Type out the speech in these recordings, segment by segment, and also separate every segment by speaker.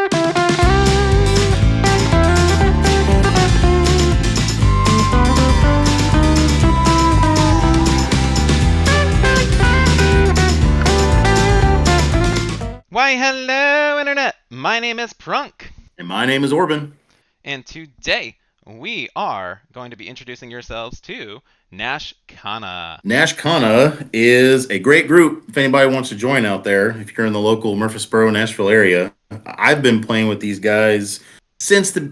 Speaker 1: Why, hello, Internet! My name is Prunk.
Speaker 2: And my name is Orban.
Speaker 1: And today, we are going to be introducing yourselves to Nashcana.
Speaker 2: Nashcana is a great group if anybody wants to join out there. If you're in the local Murfreesboro, Nashville area, I've been playing with these guys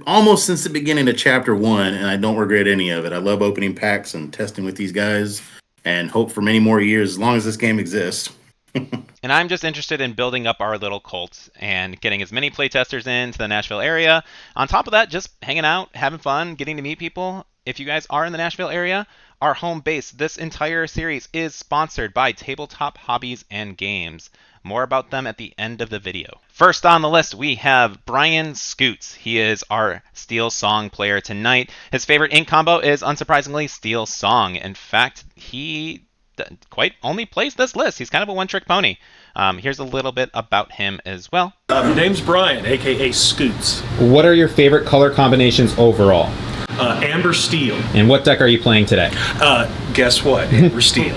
Speaker 2: almost since the beginning of Chapter 1, and I don't regret any of it. I love opening packs and testing with these guys, and hope for many more years as long as this game exists.
Speaker 1: And I'm just interested in building up our little cult and getting as many playtesters into the Nashville area. On top of that, just hanging out, having fun, getting to meet people. If you guys are in the Nashville area, our home base, this entire series is sponsored by Tabletop Hobbies and Games. More about them at the end of the video. First on the list, we have Brian Scootz. He is our Steelsong player tonight. His favorite ink combo is, unsurprisingly, Steelsong. In fact, he quite only plays this list. He's kind of a one-trick pony. Here's a little bit about him as well.
Speaker 3: Name's Brian, aka Scootz.
Speaker 4: What are your favorite color combinations overall?
Speaker 3: Amber Steel.
Speaker 4: And what deck are you playing today?
Speaker 3: Guess what? Amber Steel.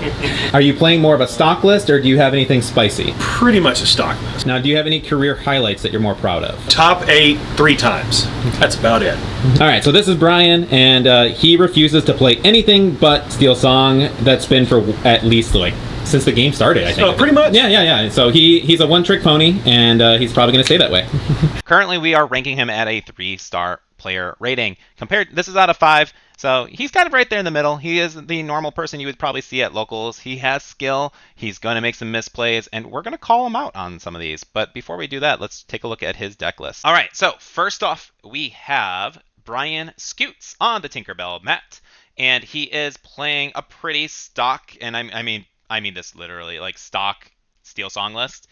Speaker 4: Are you playing more of a stock list, or do you have anything spicy?
Speaker 3: Pretty much a stock list.
Speaker 4: Now, do you have any career highlights that you're more proud of?
Speaker 3: Top 8 3 times. That's about it.
Speaker 4: All right, so this is Brian, and he refuses to play anything but Steelsong. That's been for at least since the game started, I think.
Speaker 3: Pretty much.
Speaker 4: Yeah. So he's a one-trick pony, and he's probably going to stay that way.
Speaker 1: Currently, we are ranking him at a 3-star player rating. This is out of 5, so he's kind of right there in the middle. He is the normal person you would probably see at locals. He has skill. He's going to make some misplays, and we're going to call him out on some of these. But before we do that, let's take a look at his deck list. All right, so first off, we have Brian Scootz on the Tinkerbell mat, and he is playing a pretty stock, and I mean this literally, like stock Steelsong list.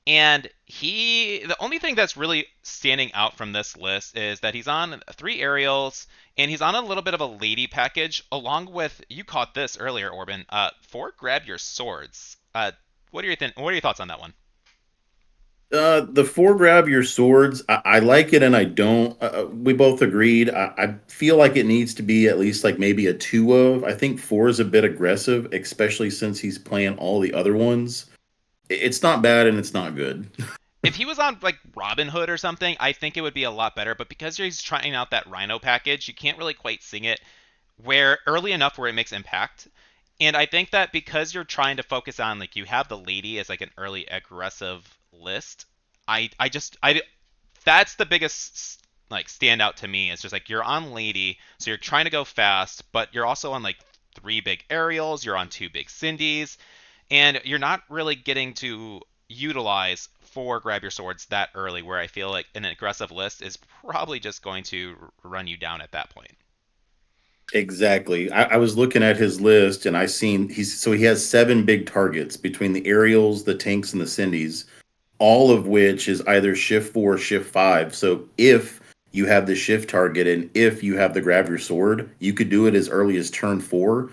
Speaker 1: And the only thing that's really standing out from this list is that he's on 3 aerials, and he's on a little bit of a lady package, along with, you caught this earlier, Orban, 4 grab your swords. What are your thoughts on that one?
Speaker 2: The 4 grab your swords, I like it and I don't. We both agreed. I feel like it needs to be at least like maybe a 2 of. I think 4 is a bit aggressive, especially since he's playing all the other ones. It's not bad and it's not good.
Speaker 1: If he was on like Robin Hood or something, I think it would be a lot better. But because he's trying out that Rhino package, you can't really quite sing it early enough where it makes impact. And I think that because you're trying to focus on, like, you have the lady as like an early aggressive list, that's the biggest like standout to me. It's just like you're on lady, so you're trying to go fast, but you're also on like 3 big aerials, you're on 2 big Cindy's, and you're not really getting to utilize 4 grab your swords that early, where I feel like an aggressive list is probably just going to run you down at that point.
Speaker 2: Exactly. I was looking at his list and he has 7 big targets between the aerials, the tanks, and the Cindy's, all of which is either shift 4 or shift 5. So if you have the shift target and if you have the grab your sword, you could do it as early as turn 4.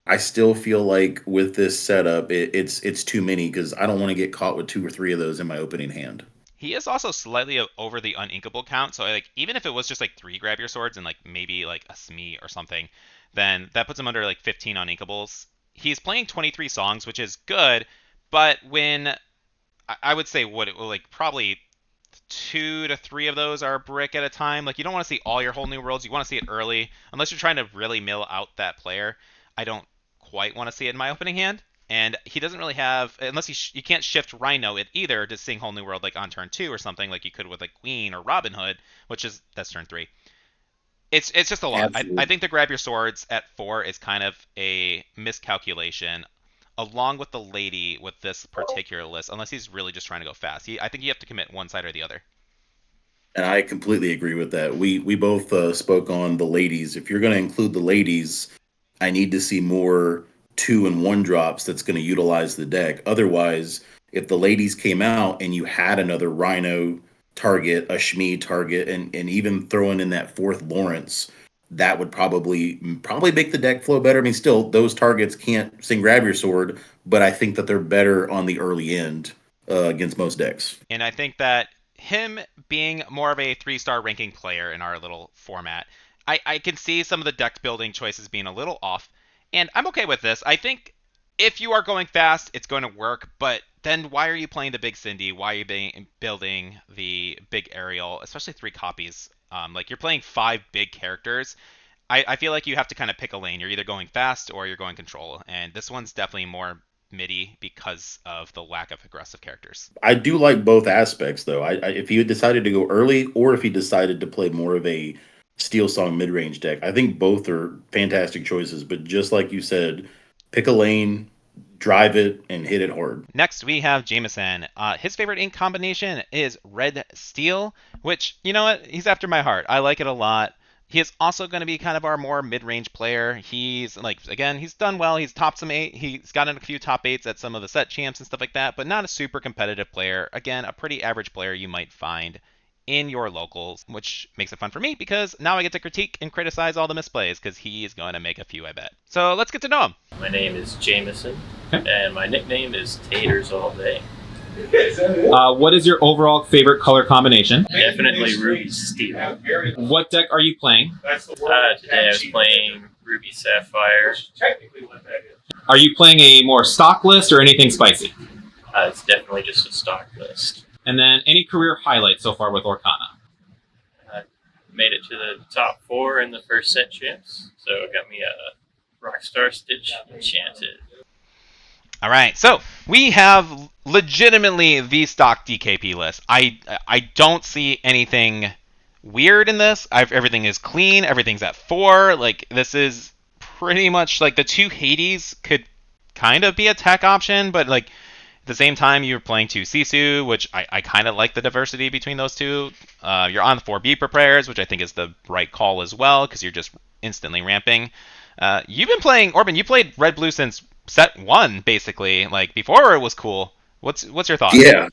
Speaker 2: I still feel like with this setup, it's too many, because I don't want to get caught with 2 or 3 of those in my opening hand.
Speaker 1: He is also slightly over the uninkable count, so like even if it was just like 3 grab your swords and like maybe like a SME or something, then that puts him under like 15 uninkables. He's playing 23 songs, which is good, but when I would say probably 2 to 3 of those are a brick at a time. Like, you don't want to see all your whole new worlds. You want to see it early, unless you're trying to really mill out that player. I don't quite want to see it in my opening hand, and he doesn't really have, unless you can't shift Rhino it either to sing whole new world like on turn 2 or something, like you could with like Queen or Robin Hood, that's turn 3. It's just a lot. I think the grab your swords at 4 is kind of a miscalculation, along with the lady with this particular list, unless he's really just trying to go fast. I think you have to commit one side or the other.
Speaker 2: And I completely agree with that. We both spoke on the ladies. If you're going to include the ladies, I need to see more 2 and 1 drops that's going to utilize the deck. Otherwise, if the ladies came out and you had another Rhino target, a Shmi target, and even throwing in that 4th Lawrence, that would probably make the deck flow better. I mean, still, those targets can't sing grab your sword, but I think that they're better on the early end against most decks.
Speaker 1: And I think that him being more of a 3-star ranking player in our little format, I can see some of the deck building choices being a little off, and I'm okay with this. I think if you are going fast, it's going to work, but then why are you playing the big Cindy? Why are you building the big Ariel, especially 3 copies? Like, you're playing 5 big characters. I feel like you have to kind of pick a lane. You're either going fast or you're going control, and this one's definitely more midi because of the lack of aggressive characters.
Speaker 2: I do like both aspects, though. If he had decided to go early, or if he decided to play more of a Steelsong mid-range deck, I think both are fantastic choices. But just like you said, pick a lane, drive it, and hit it hard.
Speaker 1: Next, we have Jamieson. His favorite ink combination is red steel, which, you know what? He's after my heart. I like it a lot. He is also going to be kind of our more mid-range player. He's, like, again, he's done well. He's topped some 8. He's gotten a few top 8s at some of the set champs and stuff like that, but not a super competitive player. Again, a pretty average player you might find in your locals, which makes it fun for me because now I get to critique and criticize all the misplays because he is going to make a few, I bet. So let's get to know him.
Speaker 5: My name is Jamieson, and my nickname is Taters all day.
Speaker 4: What is your overall favorite color combination?
Speaker 5: Definitely Ruby Steel.
Speaker 4: What deck are you playing?
Speaker 5: Today I was playing Ruby Sapphire.
Speaker 4: Are you playing a more stock list or anything spicy?
Speaker 5: It's definitely just a stock list.
Speaker 4: And then any career highlights so far with Lorcana?
Speaker 5: Made it to the top 4 in the first set champs, so it got me a Rockstar Stitch Enchanted.
Speaker 1: All right, so we have legitimately the stock DKP list. I don't see anything weird in this. Everything is clean. Everything's at 4. Like, this is pretty much like the 2 Hades could kind of be a tech option, but like at the same time you're playing 2 Sisu, which I kind of like the diversity between those two. You're on the 4 B prepares, which I think is the right call as well because you're just instantly ramping. You've been playing, Orban, you played red blue since set 1 basically, like before it was cool. What's your thoughts?
Speaker 2: Yeah.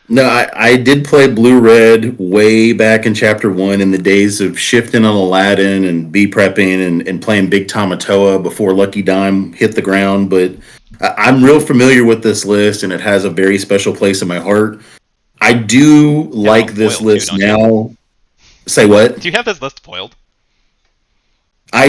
Speaker 2: No, I did play blue-red way back in Chapter 1 in the days of shifting on Aladdin and B-prepping and playing Big Tamatoa before Lucky Dime hit the ground. But I'm real familiar with this list, and it has a very special place in my heart. I do like this list
Speaker 1: too,
Speaker 2: now.
Speaker 1: you?
Speaker 2: Say what?
Speaker 1: Do you have this list foiled?
Speaker 2: I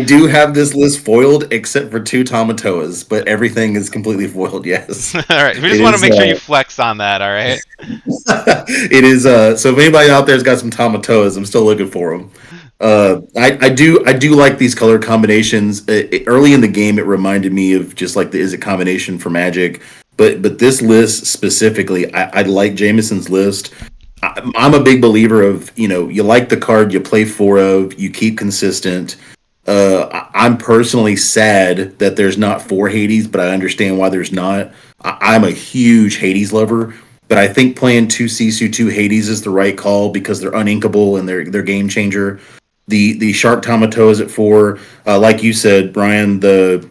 Speaker 2: do have this list foiled except for 2 Tamatoas, but everything is completely foiled, yes.
Speaker 1: All right, we just want to make sure you flex on that, all right?
Speaker 2: It is, so if anybody out there's got some Tamatoas, I'm still looking for them. I do like these color combinations. Early in the game, it reminded me of just like the Is It combination for Magic, but this list specifically, I like Jamieson's list. I'm a big believer of, you like the card, you play 4 of, you keep consistent. I'm personally sad that there's not 4 Hades, but I understand why there's not. I'm a huge Hades lover, but I think playing 2 Sisu, 2 Hades is the right call because they're uninkable and they're game changer. The Shark Tamato is at 4. Like you said, Brian, the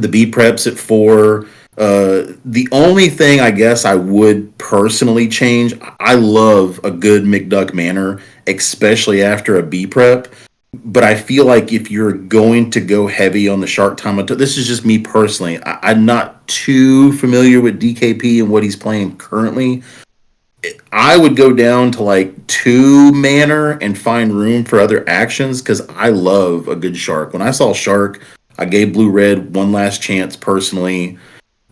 Speaker 2: B Preps at 4. The only thing I guess I would personally change, I love a good McDuck Manor, especially after a B Prep. But I feel like if you're going to go heavy on the Shark Tamato, this is just me personally. I'm not too familiar with DKP and what he's playing currently. I would go down to like 2 Manor and find room for other actions because I love a good Shark. When I saw Shark, I gave Blue-Red one last chance personally.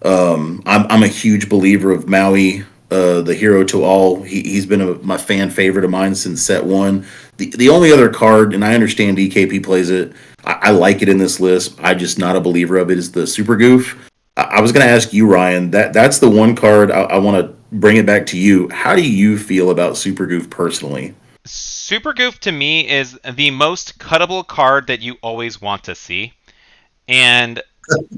Speaker 2: I'm a huge believer of Maui, the hero to all. He's been my fan favorite of mine since set 1. The only other card, and I understand DKP plays it, I like it in this list. I'm just not a believer of it, is the Super Goof. I was going to ask you, Ryan, that's the one card I want to bring it back to you. How do you feel about Super Goof personally?
Speaker 1: Super Goof to me is the most cuttable card that you always want to see. And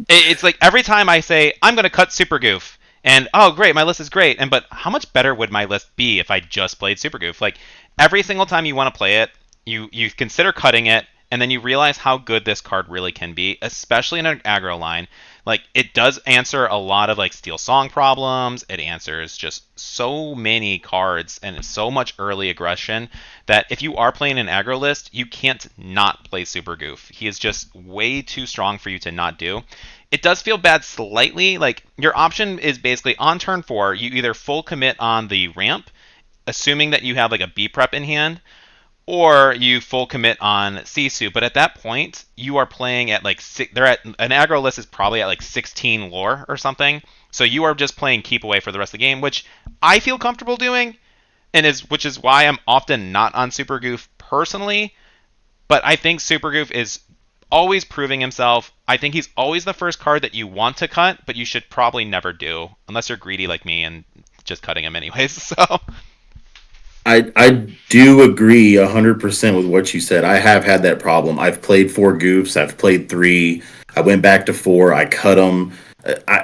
Speaker 1: it's like every time I say, I'm going to cut Super Goof, and oh great, my list is great, but how much better would my list be if I just played Super Goof? Like every single time you want to play it, you consider cutting it, and then you realize how good this card really can be, especially in an aggro line. Like, it does answer a lot of like Steelsong problems. It answers just so many cards and so much early aggression that if you are playing an aggro list, you can't not play Super Goof. He is just way too strong for you to not do. it does feel bad slightly. Like, your option is basically on turn 4, you either full commit on the ramp, assuming that you have like a B prep in hand, or you full commit on Sisu. But at that point, you are playing at like they're at an aggro list is probably at like 16 lore or something. So you are just playing keep away for the rest of the game, which I feel comfortable doing, and which is why I'm often not on Super Goof personally. But I think Super Goof is always proving himself. I think he's always the first card that you want to cut, but you should probably never do unless you're greedy like me and just cutting him anyways. So
Speaker 2: I do agree 100% with what you said. I have had that problem. I've played 4 goofs. I've played 3. I went back to 4. I cut them.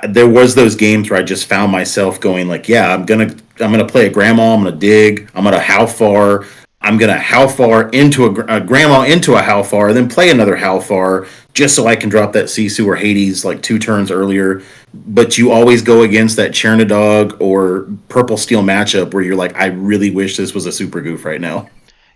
Speaker 2: There was those games where I just found myself going like, yeah, I'm gonna play a grandma. I'm gonna dig. I'm gonna how far. I'm gonna how far into a grandma into a how far, then play another how far just so I can drop that Sisu or Hades like 2 turns earlier. But you always go against that Chernadog or Purple Steel matchup where you're like, I really wish this was a super goof right now.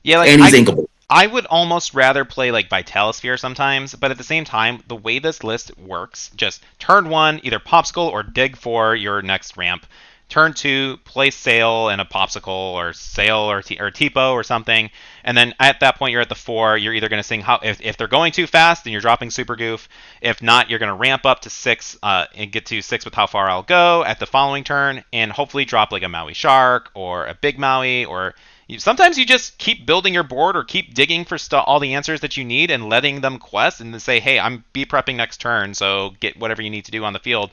Speaker 1: yeah, like
Speaker 2: And he's inkable.
Speaker 1: I would almost rather play like Vitalosphere sometimes, but at the same time, the way this list works, just turn 1, either Popsicle or dig for your next ramp. Turn 2, play Sail and a Popsicle or Sail or Tipo or something. And then at that point, you're at the 4. You're either going to sing how if they're going too fast, then you're dropping Super Goof. If not, you're going to ramp up to 6 and get to 6 with How Far I'll Go at the following turn, and hopefully drop like a Maui Shark or a Big Maui, or sometimes you just keep building your board or keep digging for all the answers that you need and letting them quest and then say, hey, I'm B prepping next turn, so get whatever you need to do on the field.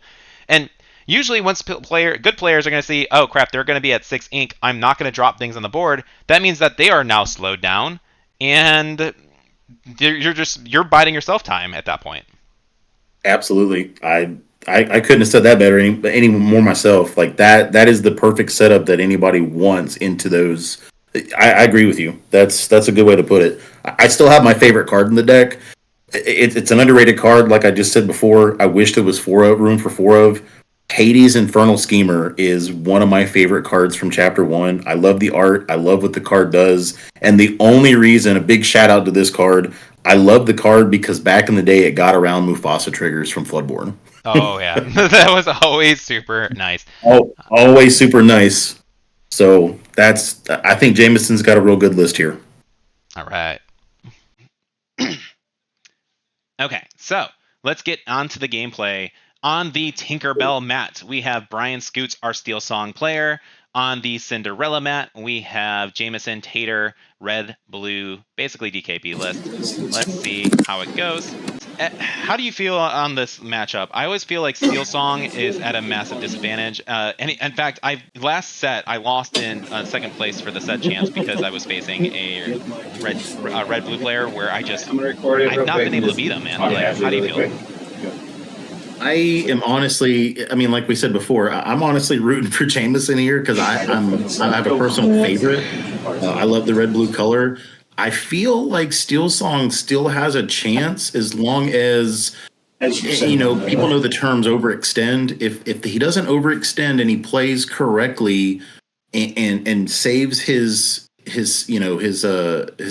Speaker 1: And usually once good players are going to see, oh crap, they're going to be at 6 ink, I'm not going to drop things on the board, that means that they are now slowed down, and you're biding yourself time at that point.
Speaker 2: Absolutely. I couldn't have said that better any more myself. Like that is the perfect setup that anybody wants into those. I agree with you. That's a good way to put it. I still have my favorite card in the deck. It's an underrated card, like I just said before. I wish there was room for 4 of. Hades Infernal Schemer is one of my favorite cards from Chapter 1. I love the art. I love what the card does. And the only reason, a big shout out to this card, I love the card because back in the day it got around Mufasa triggers from Floodborne.
Speaker 1: Oh yeah, that was always super nice.
Speaker 2: Oh, always super nice. So I think Jamieson's got a real good list here.
Speaker 1: All right. Okay, so let's get on to the gameplay. On the Tinkerbell mat, we have Brian Scootz, our Steelsong player. On the Cinderella mat, we have Jamieson, Tater, red, blue, basically DKP list. Let's see how it goes. How do you feel on this matchup? I always feel like Steelsong is at a massive disadvantage. In fact, last set I lost in second place for the set champs because I was facing a red-blue player where I've not been able to beat him, man. Like, how do you feel?
Speaker 2: I am honestly, I mean, like we said before, I'm honestly rooting for Jamieson here because I have a personal favorite. I love the red-blue color. I feel like Steelsong still has a chance as long as people know the terms overextend. If he doesn't overextend and he plays correctly and saves his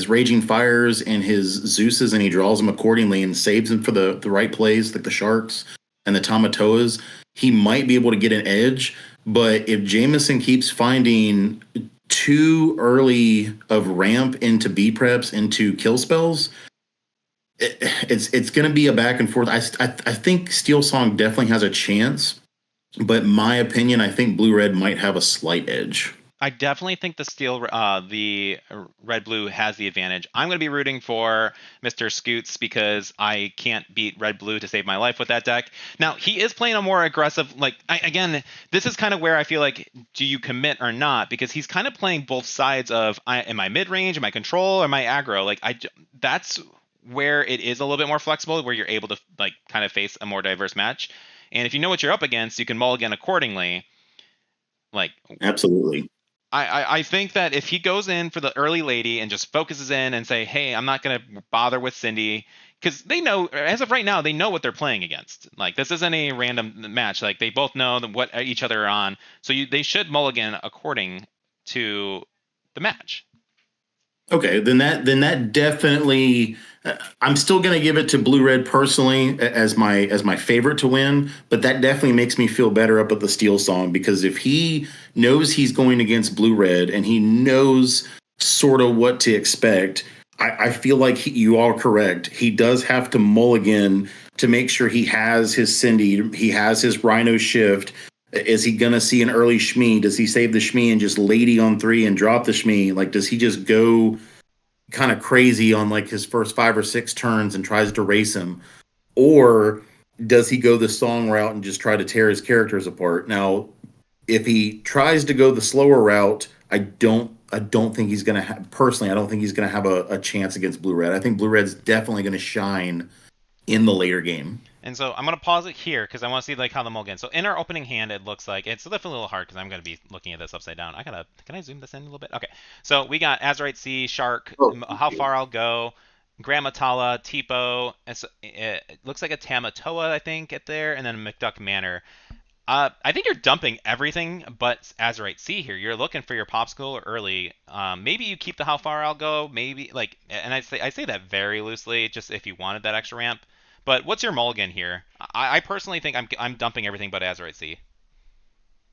Speaker 2: raging fires and his Zeuses and he draws them accordingly and saves them for the right plays like the sharks and the Tamatoas, he might be able to get an edge. But if Jamieson keeps finding too early of ramp into B preps into kill spells, it's going to be a back and forth. I think Steelsong definitely has a chance, but in my opinion, I think blue red might have a slight edge.
Speaker 1: I definitely think the red blue has the advantage. I'm going to be rooting for Mr. Scootz because I can't beat red blue to save my life with that deck. Now he is playing a more aggressive. Again, this is kind of where I feel like, do you commit or not? Because he's kind of playing both sides of, am I mid range, am I control, or am I aggro? That's where it is a little bit more flexible, where you're able to kind of face a more diverse match. And if you know what you're up against, you can mulligan accordingly.
Speaker 2: Absolutely.
Speaker 1: I think that if he goes in for the early lady and just focuses in and say, hey, I'm not going to bother with Cindy, because they know, as of right now, they know what they're playing against. This isn't a random match. They both know what each other are on. So they should mulligan according to the match.
Speaker 2: Okay, then that definitely. I'm still going to give it to Blue Red personally as my favorite to win, but that definitely makes me feel better up at the Steel Song because if he knows he's going against Blue Red and he knows sort of what to expect, I feel like you are correct. He does have to mulligan to make sure he has his Cindy, he has his Rhino shift. Is he gonna see an early Shmee? Does he save the Shmee and just lady on three and drop the Shmee? Like, does he just go kind of crazy on like his first 5 or 6 turns and tries to race him? Or does he go the song route and just try to tear his characters apart? Now, if he tries to go the slower route, I don't think he's gonna have personally, I don't think he's gonna have a chance against Blue Red. I think Blue Red's definitely gonna shine in the later game.
Speaker 1: And so I'm gonna pause it here because I want to see like how the mulligan. So in our opening hand, it looks like it's definitely a little hard because I'm gonna be looking at this upside down. Can I zoom this in a little bit? Okay. So we got Azurite Sea, Shark,
Speaker 2: Oh,
Speaker 1: How Far I'll Go, Gramatala, Tipo. It looks like a Tamatoa, I think, at there, and then McDuck Manor. I think you're dumping everything but Azurite Sea here. You're looking for your popsicle early. Maybe you keep the How Far I'll Go. Maybe like, and I say that very loosely, just if you wanted that extra ramp. But what's your mulligan here? I personally think I'm dumping everything but Azurite Sea.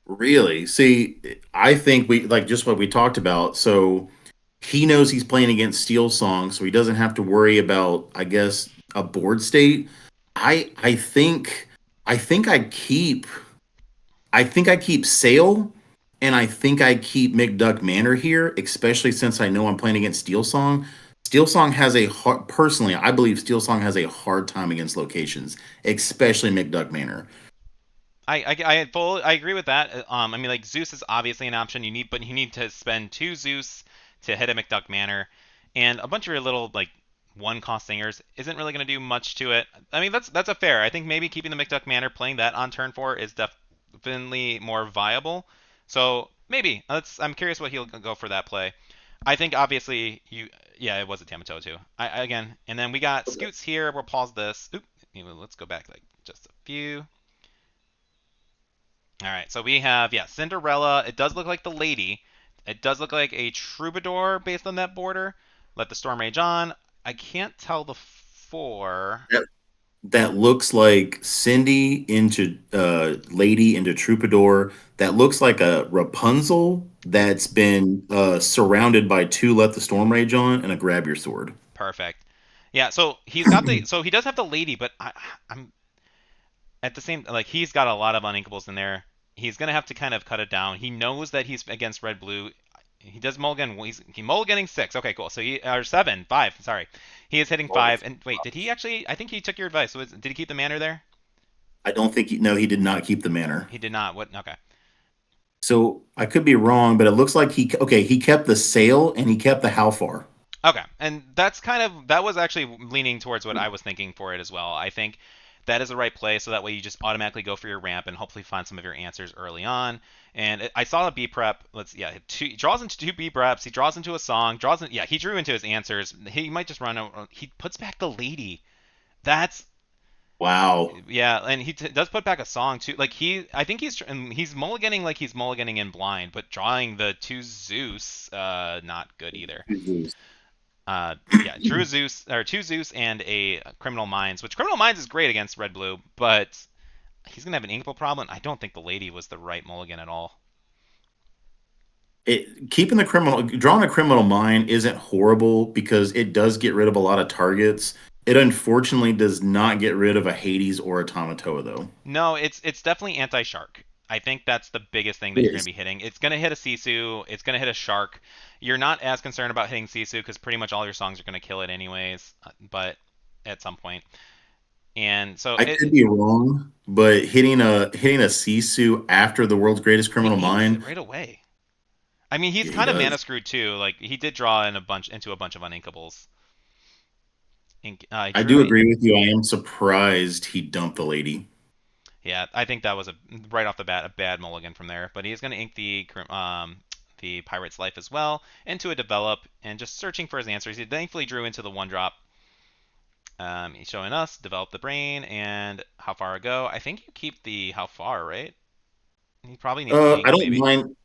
Speaker 2: really? See, I think we like just what we talked about. So he knows he's playing against Steel Song, so he doesn't have to worry about, I guess, a board state. I think I keep Sale, and I think I keep McDuck Manor here, especially since I know I'm playing against Steel Song. Steel Song has a hard, personally, I believe Steel Song has a hard time against locations, especially McDuck Manor.
Speaker 1: I agree with that. I mean, like Zeus is obviously an option. But you need to spend 2 Zeus to hit a McDuck Manor, and a bunch of your little like one cost singers isn't really going to do much to it. I mean, that's a fair. I think maybe keeping the McDuck Manor, playing that on turn 4 is definitely more viable. So maybe I'm curious what he'll go for that play. I think obviously yeah, it was a Tamato too. Again, and then we got Scoots here. We'll pause this. Oop, let's go back like just a few. All right, so we have, yeah, Cinderella. It does look like the lady. It does look like a troubadour based on that border. Let the storm rage on. I can't tell the four.
Speaker 2: That looks like Cindy into Lady into Troubadour. That looks like a Rapunzel that's been surrounded by two Let the Storm Rage on and a Grab Your Sword.
Speaker 1: Perfect. Yeah, so he's got so he does have the lady, but I'm at the same, like he's got a lot of uninkables in there. He's gonna have to kind of cut it down. He knows that he's against red blue. He does mulligan. He mulliganing 6. Okay, cool. So he or 7, 5. Sorry, he is hitting 5. And wait, did he actually? I think he took your advice. So did he keep the manor there?
Speaker 2: I don't think no, he did not keep the manor.
Speaker 1: He did not. What? Okay.
Speaker 2: So I could be wrong, but it looks like he kept the sail and he kept the how far.
Speaker 1: Okay, and that was actually leaning towards what I was thinking for it as well. I think that is the right play, so that way you just automatically go for your ramp and hopefully find some of your answers early on. And I saw a B prep. He draws into 2 B preps. He draws into a song. He drew into his answers. He might just run out. He puts back the lady. That's
Speaker 2: Wow.
Speaker 1: yeah, and he does put back a song too. Like I think he's mulliganing like he's mulliganing in blind, but drawing the 2 Zeus, not good either. Yeah, Drew Zeus or 2 Zeus and a Criminal Minds, which Criminal Minds is great against Red Blue, but he's gonna have an inkable problem. I don't think the lady was the right mulligan at all.
Speaker 2: Keeping the criminal drawing a criminal mind isn't horrible because it does get rid of a lot of targets. It unfortunately does not get rid of a Hades or a Tamatoa though.
Speaker 1: No, it's definitely anti-shark. I think that's the biggest thing that
Speaker 2: It
Speaker 1: you're going to
Speaker 2: is.
Speaker 1: be hitting. It's going to hit a Sisu. It's going to hit a shark. You're not as concerned about hitting Sisu because pretty much all your songs are going to kill it anyways, but at some point. And so
Speaker 2: I could be wrong, but hitting a Sisu after the world's greatest
Speaker 1: he
Speaker 2: criminal
Speaker 1: inks it
Speaker 2: mind,
Speaker 1: right away. I mean, he's
Speaker 2: yeah, he
Speaker 1: kind of mana
Speaker 2: does.
Speaker 1: screwed too. Like he did draw into a bunch of uninkables. He
Speaker 2: I
Speaker 1: drew
Speaker 2: do
Speaker 1: a
Speaker 2: agree with you. I am surprised he dumped the lady.
Speaker 1: Yeah, I think that was right off the bat a bad mulligan from there. But he's going to ink the pirate's life as well into a develop and just searching for his answers. He thankfully drew into the 1 drop. He's showing us develop the brain and how far I go. I think you keep the how far, right? He probably needs the
Speaker 2: I
Speaker 1: ink
Speaker 2: don't
Speaker 1: maybe.
Speaker 2: mind.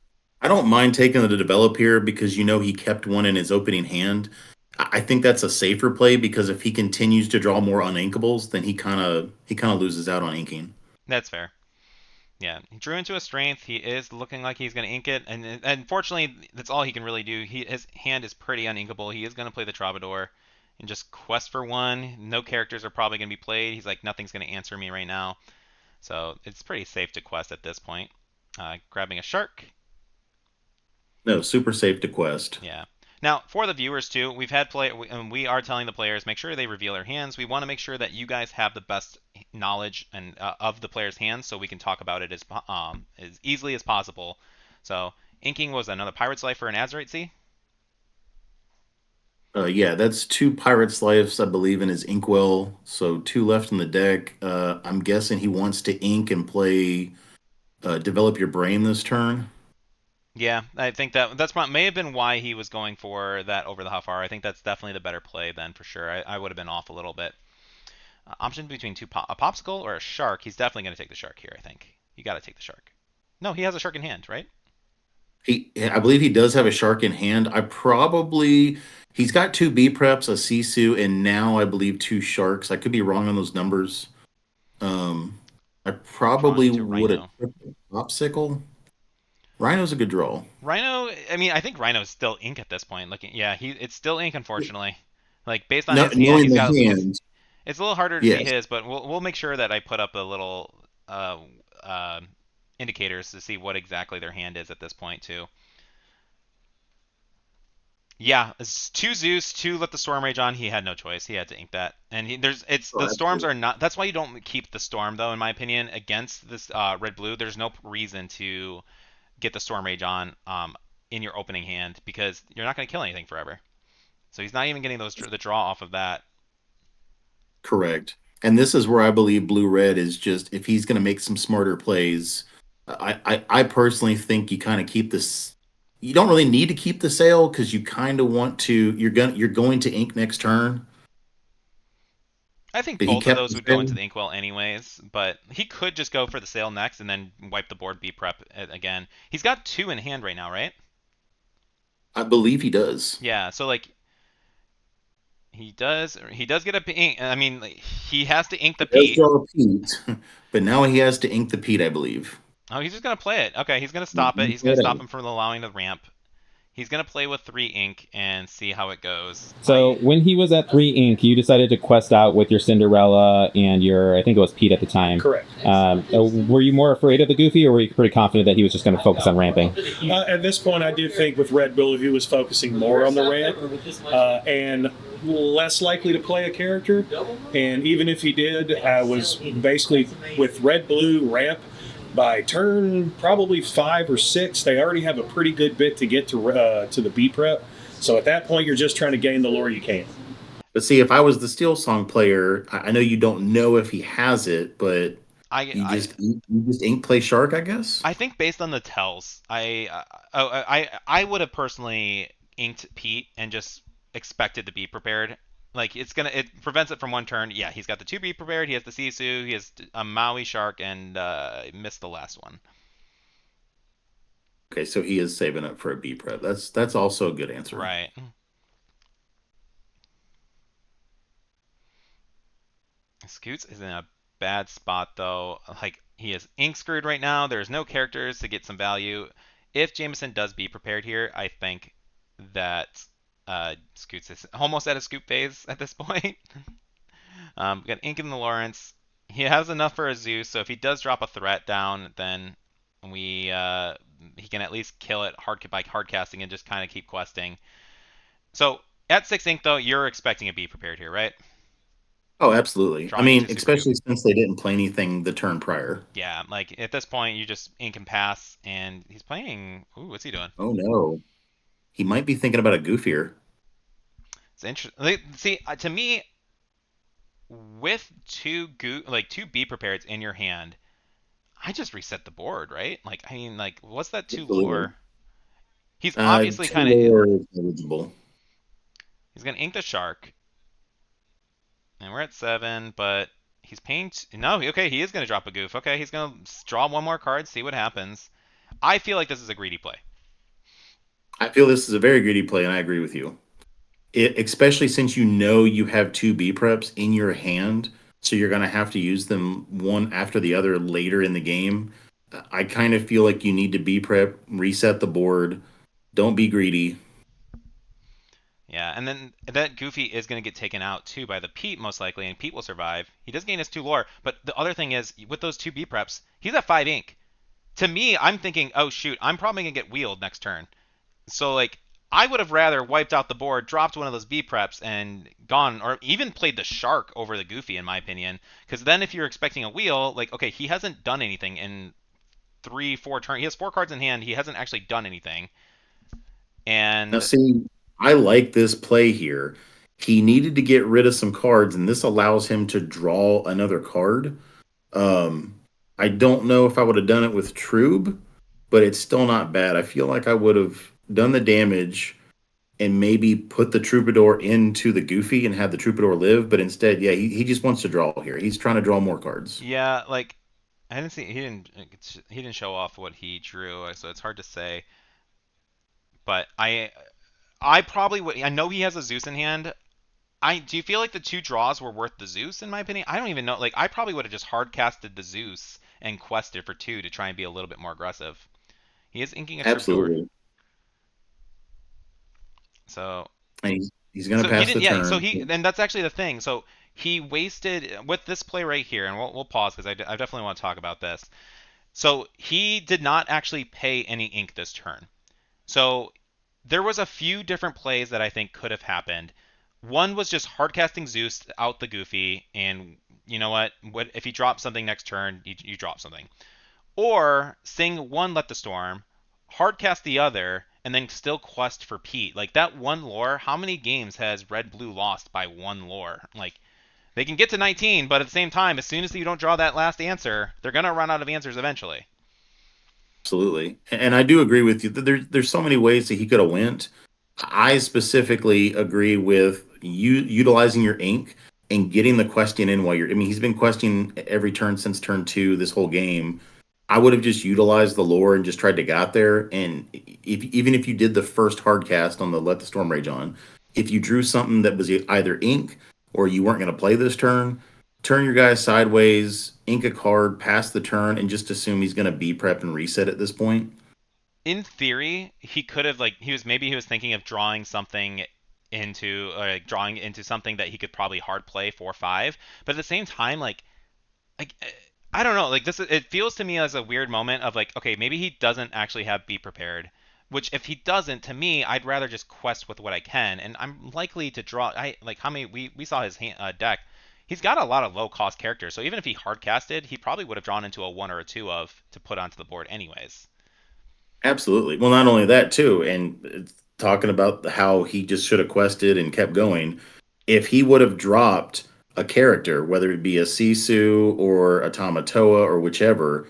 Speaker 2: I don't mind taking the develop here because he kept one in his opening hand. I think that's a safer play because if he continues to draw more uninkables, then he kind of loses out on inking.
Speaker 1: That's fair. Yeah, he drew into a strength. He is looking like he's going to ink it, and unfortunately, that's all he can really do. His hand is pretty uninkable. He is going to play the Troubadour and just quest for one. No characters are probably going to be played. He's like, nothing's going to answer me right now. So it's pretty safe to quest at this point. Grabbing a shark.
Speaker 2: No, super safe to quest.
Speaker 1: Yeah. Now, for the viewers too, we are telling the players make sure they reveal their hands. We want to make sure that you guys have the best knowledge and of the player's hands, so we can talk about it as easily as possible. So, inking was another Pirate's Life for an Azurite Sea.
Speaker 2: Yeah, that's two Pirate's Lives, I believe, in his inkwell. So two left in the deck. I'm guessing he wants to ink and play Develop Your Brain this turn.
Speaker 1: Yeah, I think may have been why he was going for that over the Huffar. I think that's definitely the better play then for sure. I would have been off a little bit. Option between a popsicle or a shark. He's definitely going to take the shark here. I think you got to take the shark. No, he has a shark in hand, right?
Speaker 2: I believe he does have a shark in hand. He's got two B preps, a Sisu, and now I believe two sharks. I could be wrong on those numbers. I probably
Speaker 1: into
Speaker 2: would have
Speaker 1: Rhino.
Speaker 2: popsicle. Rhino's a good draw.
Speaker 1: Rhino, I mean, I think Rhino's still ink at this point. Looking, yeah, it's still ink, unfortunately. Like based on
Speaker 2: No,
Speaker 1: his hand,
Speaker 2: knowing
Speaker 1: he's
Speaker 2: the
Speaker 1: got.
Speaker 2: hand,
Speaker 1: It's a little harder to see
Speaker 2: yes,
Speaker 1: his, but we'll make sure that I put up a little uh, indicators to see what exactly their hand is at this point too. Yeah, it's two Zeus, two let the Storm Rage on. He had no choice. He had to ink that, and
Speaker 2: oh,
Speaker 1: the storms
Speaker 2: absolutely
Speaker 1: are not. That's why you don't keep the storm though, in my opinion, against this red blue. There's no reason to get the Storm Rage on in your opening hand because you're not going to kill anything forever. So he's not even getting the draw off of that.
Speaker 2: correct. And this is where I believe blue red is just if he's going to make some smarter plays. I personally think you kind of keep this. You don't really need to keep the sale because you kind of want to. You're going to ink next turn,
Speaker 1: I think
Speaker 2: but he
Speaker 1: both of
Speaker 2: kept
Speaker 1: those
Speaker 2: the
Speaker 1: would go into
Speaker 2: sale.
Speaker 1: the inkwell anyways, but he could just go for the sale next and then wipe the board B prep again. He's got two in hand right now, right?
Speaker 2: I believe he does.
Speaker 1: Yeah, so like he does get a ink. I mean, like, he has to ink the
Speaker 2: He does
Speaker 1: Pete.
Speaker 2: draw a Pete, but now he has to ink the Pete, I believe.
Speaker 1: Oh, he's just gonna play it. Okay, he's gonna stop it.
Speaker 2: Mhm.
Speaker 1: He's gonna stop him from allowing the ramp. He's gonna play with 3 ink and see how it goes.
Speaker 4: So when he was at 3 ink, you decided to quest out with your Cinderella and your, I think it was Pete at the time.
Speaker 3: Correct.
Speaker 4: Were you more afraid of the Goofy, or were you pretty confident that he was just going to focus on ramping?
Speaker 3: At this point, I did think with Red Bull, he was focusing more on the ramp and less likely to play a character. And even if he did, I was basically with Red Blue ramp. By turn probably 5 or 6, they already have a pretty good bit to get to the B prep. So at that point, you're just trying to gain the lore you can.
Speaker 2: But see, if I was the Steelsong player, I know you don't know if he has it, but you just ink play shark, I guess.
Speaker 1: I think based on the tells, I would have personally inked Pete and just expected to be prepared. Like it prevents it from one turn. Yeah, he's got the 2 be prepared. He has the Sisu. He has a Maui shark and missed the last one.
Speaker 2: Okay, so he is saving up for a B prep. That's also a good answer.
Speaker 1: Right. Scootz is in a bad spot though. Like he is ink screwed right now. There's no characters to get some value. If Jamieson does be prepared here, I think that Scootz is almost at a scoop phase at this point. Got ink in the Lawrence. He has enough for a Zeus, so if he does drop a threat down, then he can at least kill it by hard casting and just kind of keep questing. So at 6 ink though, you're expecting a be prepared here, right?
Speaker 2: Oh, absolutely. I
Speaker 1: Drawing
Speaker 2: mean,
Speaker 1: into Super Cube.
Speaker 2: especially since they didn't play anything the turn prior.
Speaker 1: Yeah, like at this point, you just ink and pass, and he's playing. Ooh, what's he doing?
Speaker 2: Oh no, he might be thinking about a goofier.
Speaker 1: It's interesting. See, to me, with two B prepareds in your hand, I just reset the board, right? Like, I mean, like, what's that two
Speaker 2: Absolutely.
Speaker 1: lore? He's obviously kind of.
Speaker 2: Lore is eligible.
Speaker 1: He's gonna ink the shark, and we're at 7, but he's paying. No, okay, he is gonna drop a goof. Okay, he's gonna draw one more card, see what happens. I feel like this is a greedy play.
Speaker 2: I feel this is a very greedy play, and I agree with you. Especially since you know you have two B preps in your hand, so you're going to have to use them one after the other later in the game. I kind of feel like you need to B prep, reset the board. Don't be greedy.
Speaker 1: Yeah, and then that Goofy is going to get taken out too by the Pete most likely, and Pete will survive. He does gain his 2 lore, but the other thing is with those 2 B preps, he's at 5 ink. To me, I'm thinking, oh shoot, I'm probably going to get wheeled next turn. So like I would have rather wiped out the board, dropped one of those B preps, and gone, or even played the Shark over the Goofy, in my opinion. Because then if you're expecting a wheel, like okay, he hasn't done anything in 3, 4 turns. He has 4 cards in hand. He hasn't actually done anything.
Speaker 2: Now,
Speaker 1: And
Speaker 2: see, I like this play here. He needed to get rid of some cards, and this allows him to draw another card. Um, I don't know if I would have done it with Trube, but it's still not bad. I feel like I would have done the damage and maybe put the Troubadour into the Goofy and had the Troubadour live, but instead, yeah, he just wants to draw here. He's trying to draw more cards.
Speaker 1: yeah, like I didn't see he didn't show off what he drew, so it's hard to say. But I probably would. I know he has a Zeus in hand. I do you feel like the 2 draws were worth the Zeus in my opinion? I don't even know. Like I probably would have just hard casted the Zeus and quested for 2 to try and be a little bit more aggressive. He is inking a Troubadour,
Speaker 2: Absolutely.
Speaker 1: so
Speaker 2: And he's going to
Speaker 1: so he
Speaker 2: pass
Speaker 1: didn't.
Speaker 2: the
Speaker 1: Yeah, so
Speaker 2: turn.
Speaker 1: he and that's actually the thing. So he wasted with this play right here, and we'll pause because I definitely want to talk about this. So he did not actually pay any ink this turn. So there was a few different plays that I think could have happened. One was just hardcasting Zeus out the Goofy, and you know what if he drops something next turn, you drop something. Or sing one Let the Storm, hardcast the other, and then still quest for Pete. Like that one lore, how many games has Red Blue lost by one lore? Like they can get to 19, but at the same time, as soon as you don't draw that last answer, they're gonna run out of answers eventually.
Speaker 2: Absolutely. And I do agree with you. There's so many ways that he could have went. I specifically agree with you utilizing your ink and getting the question in while you're. I mean, he's been questioning every turn since turn 2 this whole game. I would have just utilized the lore and just tried to got there. And even if you did the first hard cast on the Let the Storm Rage on, if you drew something that was either ink or you weren't going to play this turn, turn your guy sideways, ink a card, pass the turn, and just assume he's going to be prep and reset at this point.
Speaker 1: In theory, he could have like he was thinking of drawing something into drawing into something that he could probably hard play 4-5, but at the same time like I don't know, like this it feels to me as a weird moment of like okay, maybe he doesn't actually have be prepared, which if he doesn't, to me I'd rather just quest with what I can, and I'm likely to draw. I like how many we saw his deck. He's got a lot of low cost characters, so even if he hard casted, he probably would have drawn into a 1 or a 2 of to put onto the board anyways.
Speaker 2: Absolutely. Well, not only that too, and talking about how he just should have quested and kept going. If he would have dropped a character, whether it be a Sisu or a Tamatoa or whichever,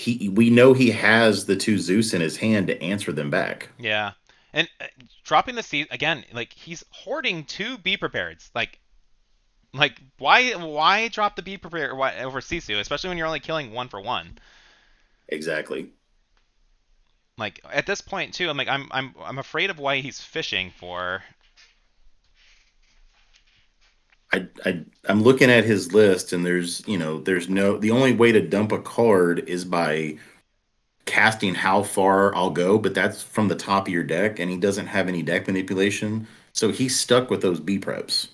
Speaker 2: we know he has the 2 Zeus in his hand to answer them back.
Speaker 1: Yeah. And dropping the C again, like he's hoarding 2 be prepareds. Like why drop the be prepared over Sisu, especially when you're only killing 1 for 1.
Speaker 2: Exactly.
Speaker 1: Like at this point too, I'm afraid of why he's fishing for.
Speaker 2: I'm looking at his list, and there's no, the only way to dump a card is by casting how far I'll go, but that's from the top of your deck, and he doesn't have any deck manipulation, so he's stuck with those B preps.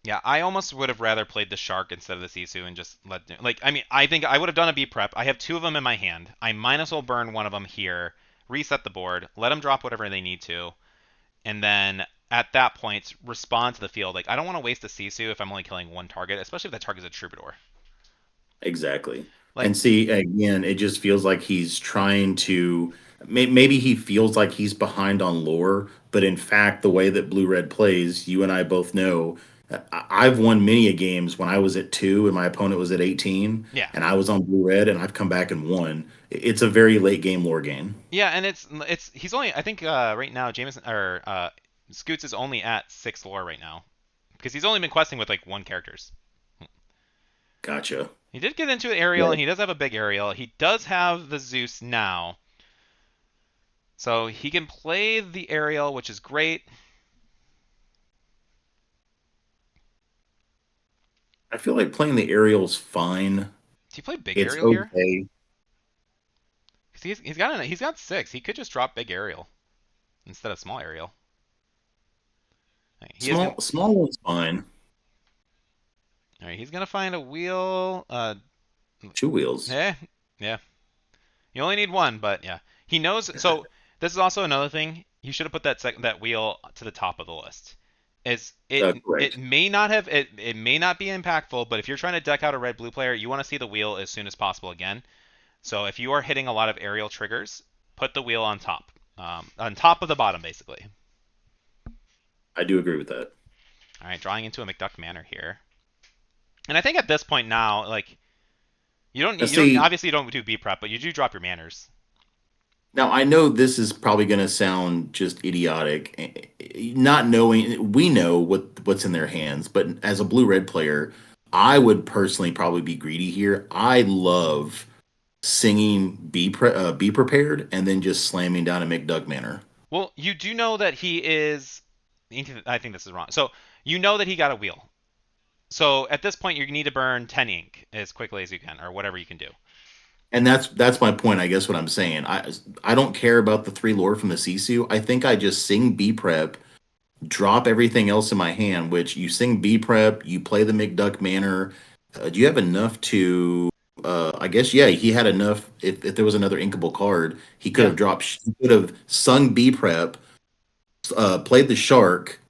Speaker 1: Yeah, I almost would have rather played the Shark instead of the Sisu and just like I mean, I think I would have done a B prep. I have 2 of them in my hand. I might as well burn one of them here, reset the board, let them drop whatever they need to, and then at that point respond to the field. Like I don't want to waste a Sisu if I'm only killing 1 target, especially if that target is a Troubadour.
Speaker 2: Exactly.
Speaker 1: Like
Speaker 2: And see, again, it just feels like he's trying to. Maybe he feels like he's behind on lore, but in fact, the way that Blue Red plays, you and I both know. I've won many a games when I was at 2 and my opponent was at 18,
Speaker 1: yeah.
Speaker 2: and I was on Blue Red, and I've come back and won. It's a very late game lore game.
Speaker 1: Yeah, and it's he's only I think right now Jamieson or Scootz is only at 6 lore right now because he's only been questing with like 1 characters.
Speaker 2: Gotcha.
Speaker 1: He did get into an aerial,
Speaker 2: Right.
Speaker 1: and he does have a big aerial. He does have the Zeus now. So he can play the aerial, which is great.
Speaker 2: I feel like playing the aerial's fine.
Speaker 1: Do you play big
Speaker 2: It's
Speaker 1: aerial here?
Speaker 2: okay.
Speaker 1: Because he's got 6. He could just drop big aerial instead of small aerial. He is gonna,
Speaker 2: Small one's fine.
Speaker 1: all right, he's gonna find a wheel.
Speaker 2: 2 wheels.
Speaker 1: Yeah. You only need 1, but yeah, he knows. So this is also another thing. You should have put that wheel to the top of the list. It may not have it may not be impactful, but if you're trying to deck out a red blue player, you want to see the wheel as soon as possible again. So if you are hitting a lot of aerial triggers, put the wheel on top of the bottom, basically.
Speaker 2: I do agree with that.
Speaker 1: All right, drawing into a McDuck Manor here, and I think at this point now, like obviously you don't do B prep, but you do drop your manners.
Speaker 2: Now, I know this is probably going to sound just idiotic, not knowing, we know what's in their hands, but as a blue-red player, I would personally probably be greedy here. I love singing Be Prepared and then just slamming down a McDuck Manor.
Speaker 1: Well, you do know that he is, I think this is wrong. So you know that he got a wheel. So at this point, you need to burn 10 ink as quickly as you can, or whatever you can do.
Speaker 2: And that's my point. I guess what I'm saying. I don't care about the 3 lore from the Sisu. I think I just sing B prep, drop everything else in my hand. Which you sing B prep, you play the McDuck Manor. Do you have enough to? I guess yeah. He had enough. If there was another inkable card, he could have dropped. He could have sung B prep, played the shark,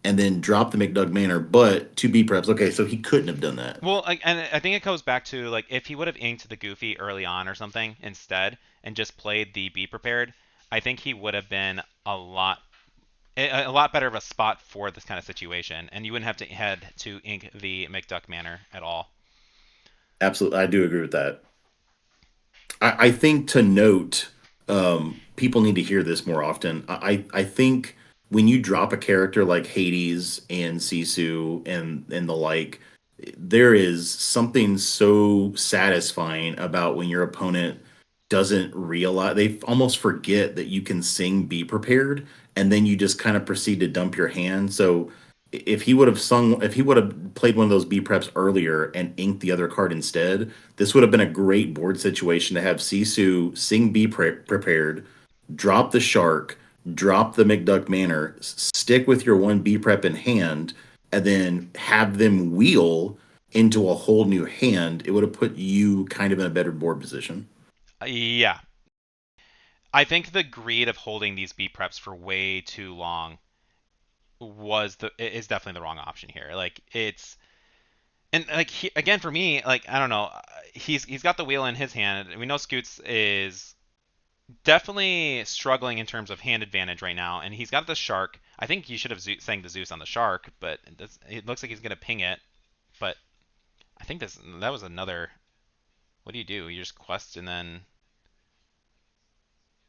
Speaker 2: and then drop the McDuck Manor, but 2 B preps. Okay, so he couldn't have done that.
Speaker 1: Well, and I think it goes back to, like, if he would have inked the Goofy early on or something instead and just played the Be Prepared, I think he would have been a lot better of a spot for this kind of situation, and you wouldn't have to head to ink the McDuck Manor at all.
Speaker 2: Absolutely, I do agree with that. I think to note, people need to hear this more often. I think when you drop a character like Hades and Sisu and the like, there is something so satisfying about when your opponent doesn't realize, they almost forget that you can sing Be Prepared, and then you just kind of proceed to dump your hand. So if he would have played one of those B preps earlier and inked the other card instead, this would have been a great board situation to have Sisu sing Be Prepared, drop the shark, drop the McDuck Manor, stick with your 1 B prep in hand, and then have them wheel into a whole new hand. It would have put you kind of in a better board position.
Speaker 1: Yeah. I think the greed of holding these B preps for way too long is definitely the wrong option here. Like, it's, and like again, for me, like, I don't know, he's got the wheel in his hand. We know Scootz is definitely struggling in terms of hand advantage right now, and he's got the shark. I think you should have sang the Zeus on the shark, but it looks like he's gonna ping it. But I think that was another. What do? You just quest and then.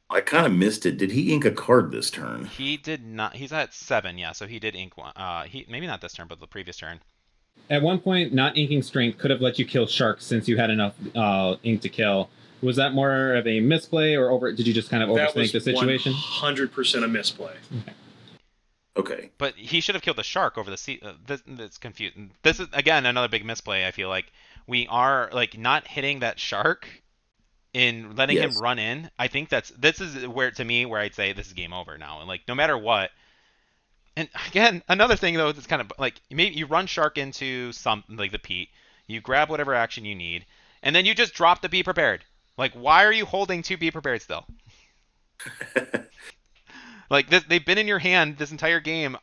Speaker 2: I kind of missed it. Did he ink a card this turn?
Speaker 1: He did not. He's at 7, yeah. So he did ink one. He maybe not this turn, but the previous turn.
Speaker 4: At one point, not inking strength could have let you kill sharks since you had enough ink to kill. Was that more of a misplay, or did you just kind of overthink the situation?
Speaker 3: 100% a misplay.
Speaker 2: Okay.
Speaker 1: But he should have killed the shark over the sea. That's confusing. This is again another big misplay. I feel like we are like not hitting that shark in letting him run in. I think this is where, to me, where I'd say this is game over now. And like no matter what. And again, another thing though, that's kind of like maybe you run shark into something like the Pete, you grab whatever action you need, and then you just drop the Be Prepared. Like, why are you holding 2 Be Prepared still? Like this, they've been in your hand this entire game.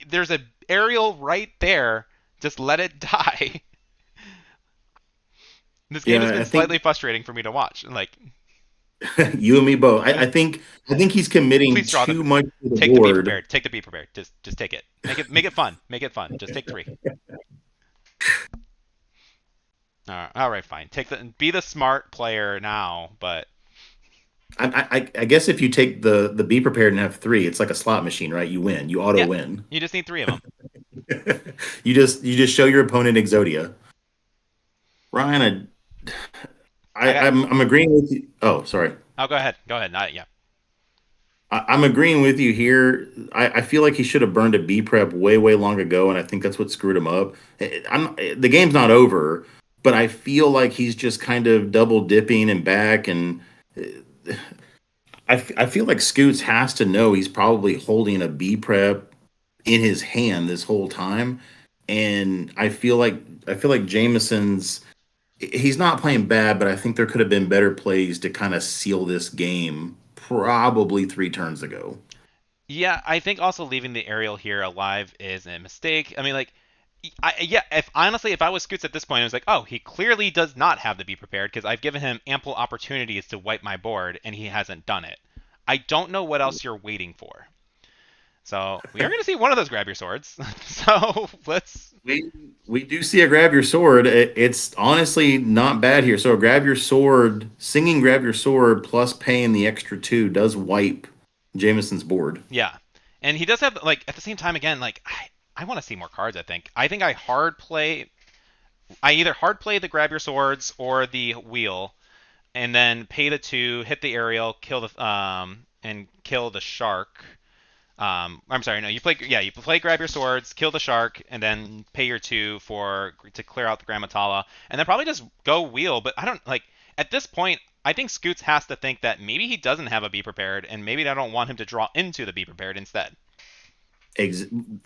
Speaker 1: There's an aerial right there. Just let it die. This game has been slightly frustrating for me to watch. Like
Speaker 2: you and me both. I think he's committing too much to the
Speaker 1: take
Speaker 2: board.
Speaker 1: The Be Prepared. Take the Be Prepared. Just take it. Make it fun. Make it fun. Just take 3. All right, fine. Be the smart player now, but
Speaker 2: I guess if you take the Be Prepared and have 3, it's like a slot machine, right? You win. You auto win.
Speaker 1: You just need 3 of them.
Speaker 2: you just show your opponent Exodia. Ryan, I'm agreeing with you. Oh, sorry.
Speaker 1: Oh, go ahead. Yeah.
Speaker 2: I'm agreeing with you here. I feel like he should have burned a B prep way, way long ago, and I think that's what screwed him up. The game's not over, but I feel like he's just kind of double dipping and back, and I feel like Scoots has to know he's probably holding a B prep in his hand this whole time, and I feel like Jamieson's he's not playing bad, but I think there could have been better plays to kind of seal this game probably 3 turns ago.
Speaker 1: Yeah, I think also leaving the aerial here alive is a mistake. I mean, like, yeah, if I was Scoots at this point, I was like, oh, he clearly does not have to be prepared because I've given him ample opportunities to wipe my board and he hasn't done it. I don't know what else you're waiting for. So we are going to see one of those grab your swords. So let's.
Speaker 2: We do see a grab your sword. It's honestly not bad here. So a grab your sword, singing grab your sword plus paying the extra 2 does wipe Jameson's board.
Speaker 1: Yeah. And he does have, like, at the same time, again, like, I want to see more cards, I think. I think I either hard play the grab your swords or the wheel, and then pay the 2, hit the aerial, and kill the shark. I'm sorry, no, you play grab your swords, kill the shark, and then pay your 2 to clear out the Grand Matala, and then probably just go wheel. But I don't like at this point. I think Scoots has to think that maybe he doesn't have a be prepared, and maybe I don't want him to draw into the be prepared instead.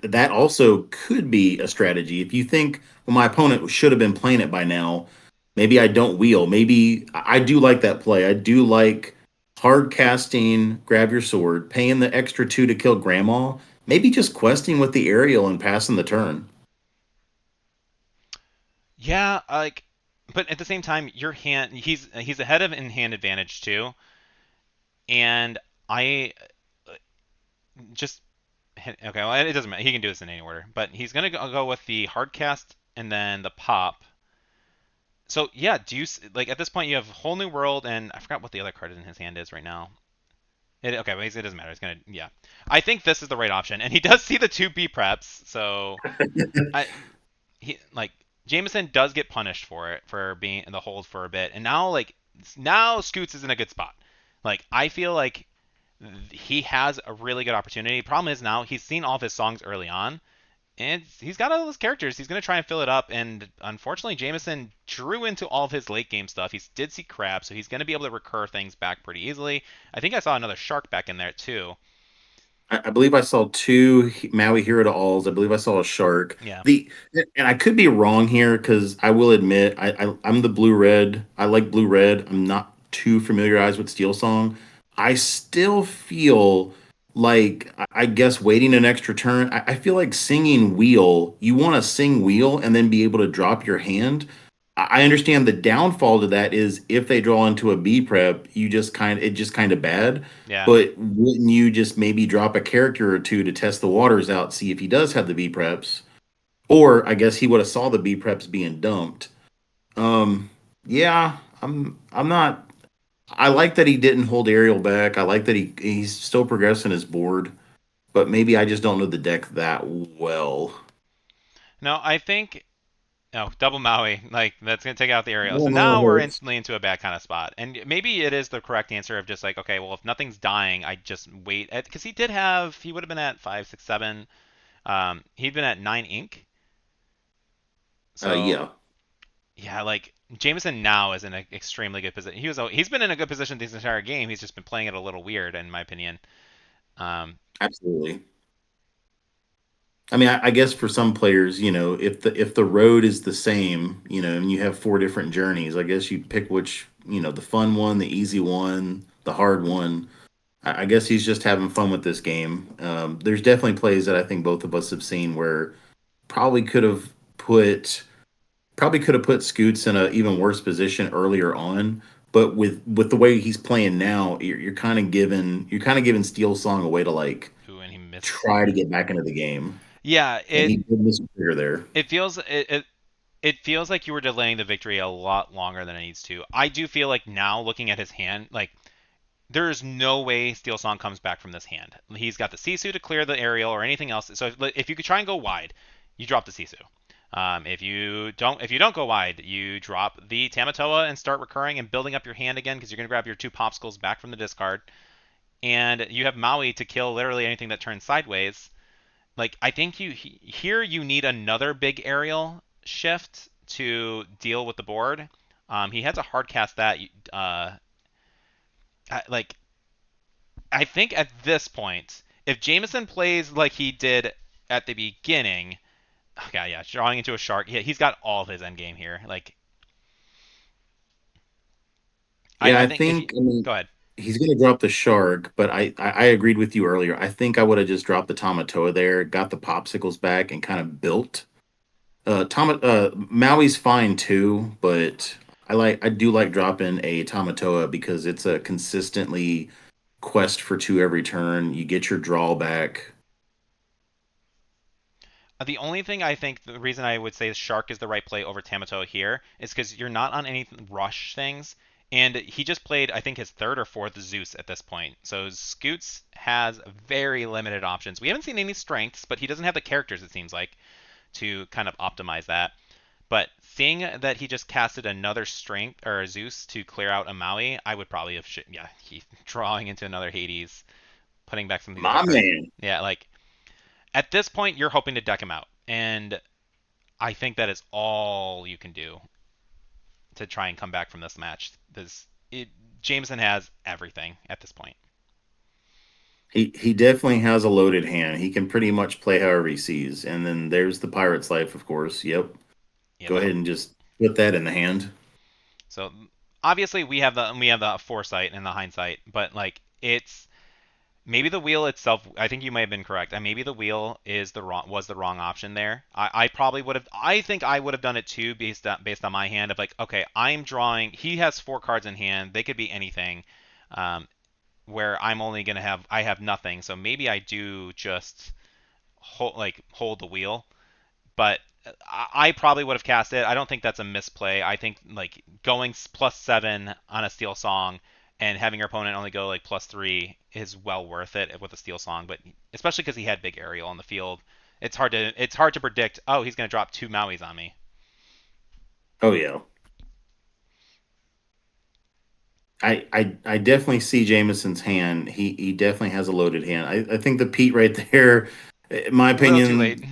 Speaker 2: That also could be a strategy. If you think, well, my opponent should have been playing it by now, maybe I don't wheel. Maybe I do like that play. I do like hard casting, grab your sword, paying the extra 2 to kill grandma, maybe just questing with the aerial and passing the turn.
Speaker 1: Yeah, like, but at the same time, your hand he's ahead of in hand advantage too, and I just okay. Well, it doesn't matter. He can do this in any order, but he's gonna go with the hard cast and then the pop. So yeah, do you like at this point you have whole new world and I forgot what the other card in his hand is right now. Okay, well, it doesn't matter. It's gonna yeah. I think this is the right option, and he does see the 2B preps, so I he like Jamieson does get punished for it for being in the hold for a bit, and now Scoots is in a good spot. Like I feel like he has a really good opportunity. Problem is now he's seen all of his songs early on, and he's got all those characters. He's going to try and fill it up, and unfortunately, Jamieson drew into all of his late game stuff. He did see crab, so he's going to be able to recur things back pretty easily. I think I saw another shark back in there too.
Speaker 2: I believe I saw 2 Maui Hero to alls. I believe I saw a shark.
Speaker 1: Yeah.
Speaker 2: And I could be wrong here because I will admit I'm the blue red. I like blue red. I'm not too familiarized with Steelsong. I still feel like I guess waiting an extra turn. I feel like singing wheel. You want to sing wheel and then be able to drop your hand. I understand the downfall to that is if they draw into a B prep, it's just kind of bad.
Speaker 1: Yeah.
Speaker 2: But wouldn't you just maybe drop a character or 2 to test the waters out, see if he does have the B preps? Or I guess he would have saw the B preps being dumped. Yeah, I'm not. I like that he didn't hold Ariel back. I like that he's still progressing his board, but maybe I just don't know the deck that well.
Speaker 1: No, I think no, double Maui. Like, that's going to take out the aerial. So
Speaker 2: No,
Speaker 1: now
Speaker 2: no,
Speaker 1: we're
Speaker 2: it's
Speaker 1: instantly into a bad kind of spot. And maybe it is the correct answer of just like, okay, well, if nothing's dying, I just wait. Because he would have been at 5, 6, 7. He'd been at 9 ink. So,
Speaker 2: yeah.
Speaker 1: yeah, like, Jameson now is in an extremely good position. He's been in a good position this entire game. He's just been playing it a little weird, in my opinion.
Speaker 2: Absolutely. I mean, I guess for some players, if the road is the same, and you have 4 different journeys, I guess you pick which, the fun one, the easy one, the hard one. I guess he's just having fun with this game. There's definitely plays that I think both of us have seen where probably could have put Scoots in an even worse position earlier on. But with the way he's playing now, you're kind of giving Steelsong a way to like
Speaker 1: Ooh, and he missed.
Speaker 2: try to get back into the game.
Speaker 1: Yeah,
Speaker 2: And he did miss a trigger there.
Speaker 1: it feels like you were delaying the victory a lot longer than it needs to. I do feel like now looking at his hand, like there's no way Steelsong comes back from this hand. He's got the Sisu to clear the aerial or anything else. So if you could try and go wide, you drop the Sisu. If you don't go wide, you drop the Tamatoa and start recurring and building up your hand again because you're gonna grab your 2 popsicles back from the discard. and you have Maui to kill literally anything that turns sideways. Like I think here you need another big aerial shift to deal with the board. He has a hard cast that. Like I think at this point, if Jamieson plays like he did at the beginning, okay, yeah, drawing into a shark, yeah, he's got all of his end game here. Like
Speaker 2: Yeah,
Speaker 1: I
Speaker 2: I
Speaker 1: think if you
Speaker 2: think, I mean,
Speaker 1: go ahead.
Speaker 2: he's going to drop the shark, but I agreed with you earlier. I think I would have just dropped the Tamatoa there, got the popsicles back, and kind of built. Maui's fine too, but I do like dropping a Tamatoa because it's a consistently quest for two every turn. You get your draw back.
Speaker 1: The only thing I think the reason I would say Shark is the right play over Tamato here is because you're not on any rush things, and he just played I think his third or fourth Zeus at this point. So Scootz has very limited options. We haven't seen any strengths, but he doesn't have the characters it seems like to kind of optimize that. But seeing that he just casted another strength or a Zeus to clear out a Maui, I would probably have yeah, he drawing into another Hades, putting back something
Speaker 2: My
Speaker 1: different.
Speaker 2: man.
Speaker 1: Yeah, like at this point, you're hoping to deck him out, and I think that is all you can do to try and come back from this match. Jameson has everything at this point.
Speaker 2: He definitely has a loaded hand. He can pretty much play however he sees. And then there's the pirate's life, of course. Yep.
Speaker 1: Yep.
Speaker 2: Go ahead and just put that in the hand.
Speaker 1: So obviously we have the foresight and the hindsight, but like it's maybe the wheel itself. I think you may have been correct. And maybe the wheel was the wrong option there. I probably would have. I think I would have done it too based on my hand of like, okay, I'm drawing. He has 4 cards in hand. They could be anything. Where I'm only gonna have nothing. So maybe I do just hold the wheel. But I probably would have cast it. I don't think that's a misplay. I think like going +7 on a Steelsong and having your opponent only go like +3 is well worth it with a Steelsong. But especially because he had big aerial on the field, it's hard to predict. Oh, he's gonna drop 2 Mauis on me.
Speaker 2: Oh yeah. I definitely see Jameson's hand. He definitely has a loaded hand. I think the Pete right there, in my
Speaker 1: A little too
Speaker 2: opinion,
Speaker 1: late.
Speaker 2: a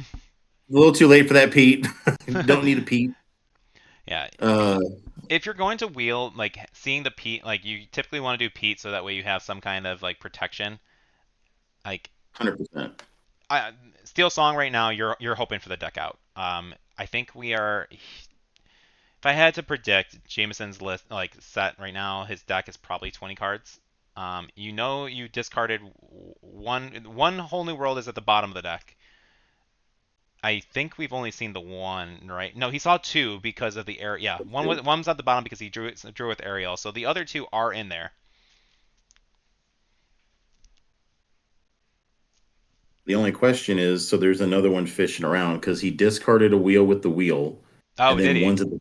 Speaker 2: little too late for that Pete. Don't need a Pete.
Speaker 1: Yeah.
Speaker 2: Uh,
Speaker 1: If you're going to wheel, like seeing the Pete, like you typically want to do Pete so that way you have some kind of like protection. Like
Speaker 2: 100%.
Speaker 1: I Steelsong right now, you're hoping for the deck out. I think we are. If I had to predict Jameson's list, like set right now, his deck is probably 20 cards. You discarded one whole new world is at the bottom of the deck. I think we've only seen the one, right? No, he saw 2 because of the air. Yeah, one's at the bottom because he drew with Ariel. So the other 2 are in there.
Speaker 2: The only question is, so there's another one fishing around because he discarded a wheel with the wheel,
Speaker 1: Oh,
Speaker 2: and
Speaker 1: did
Speaker 2: then
Speaker 1: he?
Speaker 2: one's at the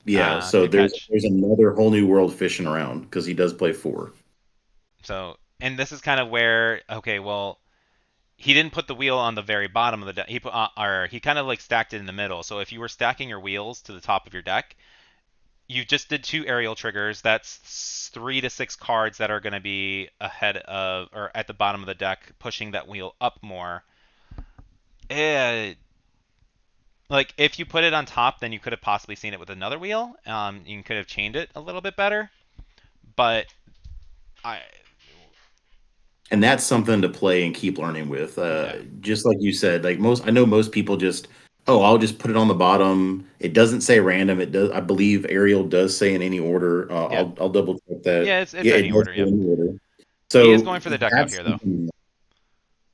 Speaker 2: yeah. So
Speaker 1: Good catch.
Speaker 2: there's another whole new world fishing around because he does play 4.
Speaker 1: So, and this is kind of where, okay, well, he didn't put the wheel on the very bottom of the deck. Or he kind of like stacked it in the middle. So if you were stacking your wheels to the top of your deck, you just did 2 aerial triggers. That's 3 to 6 cards that are going to be ahead of or at the bottom of the deck, pushing that wheel up more. Eh, like if you put it on top, then you could have possibly seen it with another wheel. You could have chained it a little bit better. But I,
Speaker 2: And that's something to play and keep learning with.
Speaker 1: yeah,
Speaker 2: Just like you said, like I know most people just, oh, I'll just put it on the bottom. It doesn't say random. It does. I believe Ariel does say in any order.
Speaker 1: yep,
Speaker 2: I'll double check that.
Speaker 1: yeah, it's
Speaker 2: Yeah,
Speaker 1: any
Speaker 2: it does
Speaker 1: order.
Speaker 2: say
Speaker 1: Yep,
Speaker 2: any order.
Speaker 1: he is
Speaker 2: So
Speaker 1: going for the deck out
Speaker 2: that's
Speaker 1: here though.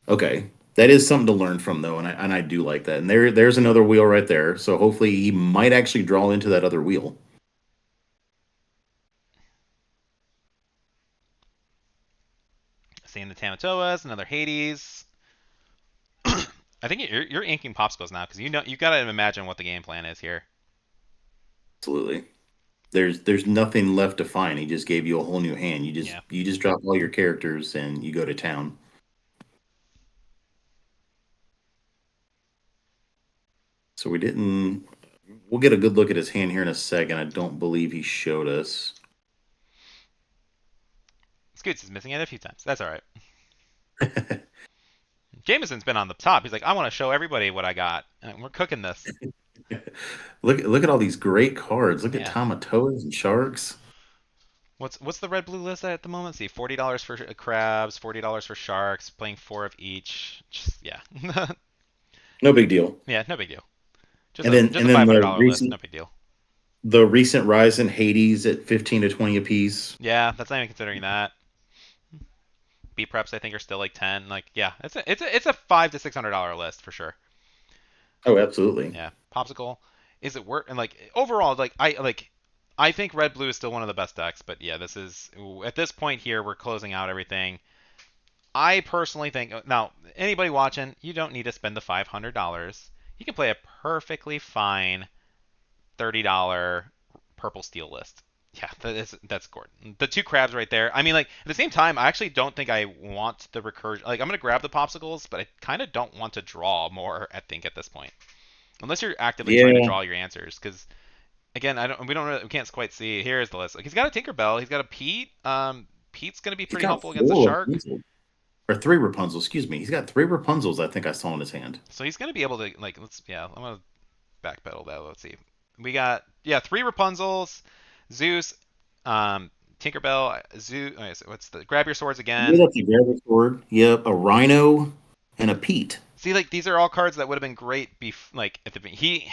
Speaker 2: okay. That is something to learn from though, and I do like that. And there's another wheel right there. So hopefully he might actually draw into that other wheel.
Speaker 1: Seeing the Tamatoas, another Hades. I think you're inking popsicles now because you gotta imagine what the game plan is here.
Speaker 2: Absolutely. There's nothing left to find. He just gave you a whole new hand.
Speaker 1: Yeah.
Speaker 2: You just drop all your characters and you go to town. So we didn't. We'll get a good look at his hand here in a second. I don't believe he showed us.
Speaker 1: Scootz is missing it a few times. That's all right. Jamieson's been on the top. He's like, I want to show everybody what I got. And we're cooking this.
Speaker 2: Look at all these great cards. Look at
Speaker 1: Yeah.
Speaker 2: Tamatoas and Sharks.
Speaker 1: What's the red blue list at the moment? See, $40 for crabs, $40 for sharks, playing 4 of each. Just, yeah.
Speaker 2: No big deal.
Speaker 1: Yeah, no big deal. Just
Speaker 2: And
Speaker 1: a
Speaker 2: then
Speaker 1: just
Speaker 2: and
Speaker 1: a
Speaker 2: then
Speaker 1: $500 list, no big deal.
Speaker 2: the recent rise in Hades at 15 to 20 apiece.
Speaker 1: Yeah, that's not even considering that. B preps I think are still like 10. Like yeah, it's a $500 to $600 list for sure.
Speaker 2: Oh, absolutely.
Speaker 1: Yeah, popsicle. Is it worth? And like overall, I think red blue is still one of the best decks. But yeah, this is at this point here we're closing out everything. I personally think now anybody watching, you don't need to spend the $500. You can play a perfectly fine $30 purple steel list. Yeah, that's Gordon. The 2 crabs right there. I mean, like at the same time, I actually don't think I want the recursion. Like I'm gonna grab the popsicles, but I kind of don't want to draw more. I think at this point, unless you're actively trying to
Speaker 2: Yeah.
Speaker 1: draw your answers, because again, we can't quite see. Here's the list. Like he's got a Tinkerbell. He's got a Pete. Pete's gonna be
Speaker 2: He's
Speaker 1: pretty
Speaker 2: got
Speaker 1: helpful against a
Speaker 2: four
Speaker 1: shark.
Speaker 2: Rapunzel. Or three Rapunzels, excuse me. He's got three Rapunzels, I think I saw in his hand.
Speaker 1: So he's gonna be able to like I'm gonna backpedal that. Let's see. We got 3 Rapunzels, Zeus, Tinkerbell, Zeus. Okay, so what's the grab your swords
Speaker 2: Yeah,
Speaker 1: again?
Speaker 2: that's a Gravity Sword. Yep, a Rhino and a Pete.
Speaker 1: See, like these are all cards that would have been great. Like at the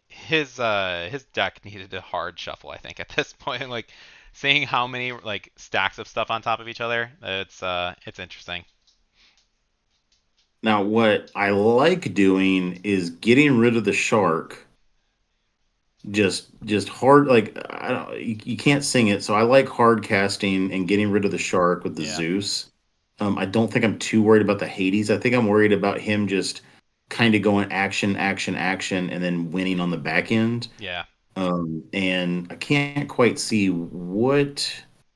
Speaker 1: his deck needed a hard shuffle. I think at this point, like seeing how many like stacks of stuff on top of each other, it's interesting.
Speaker 2: Now, what I like doing is getting rid of the shark. Just hard, like I don't, you can't sing it, so I like hard casting and getting rid of the shark with the
Speaker 1: Yeah,
Speaker 2: Zeus. I don't think I'm too worried about the Hades. I think I'm worried about him just kind of going action, action, action, and then winning on the back end.
Speaker 1: yeah.
Speaker 2: And I can't quite see what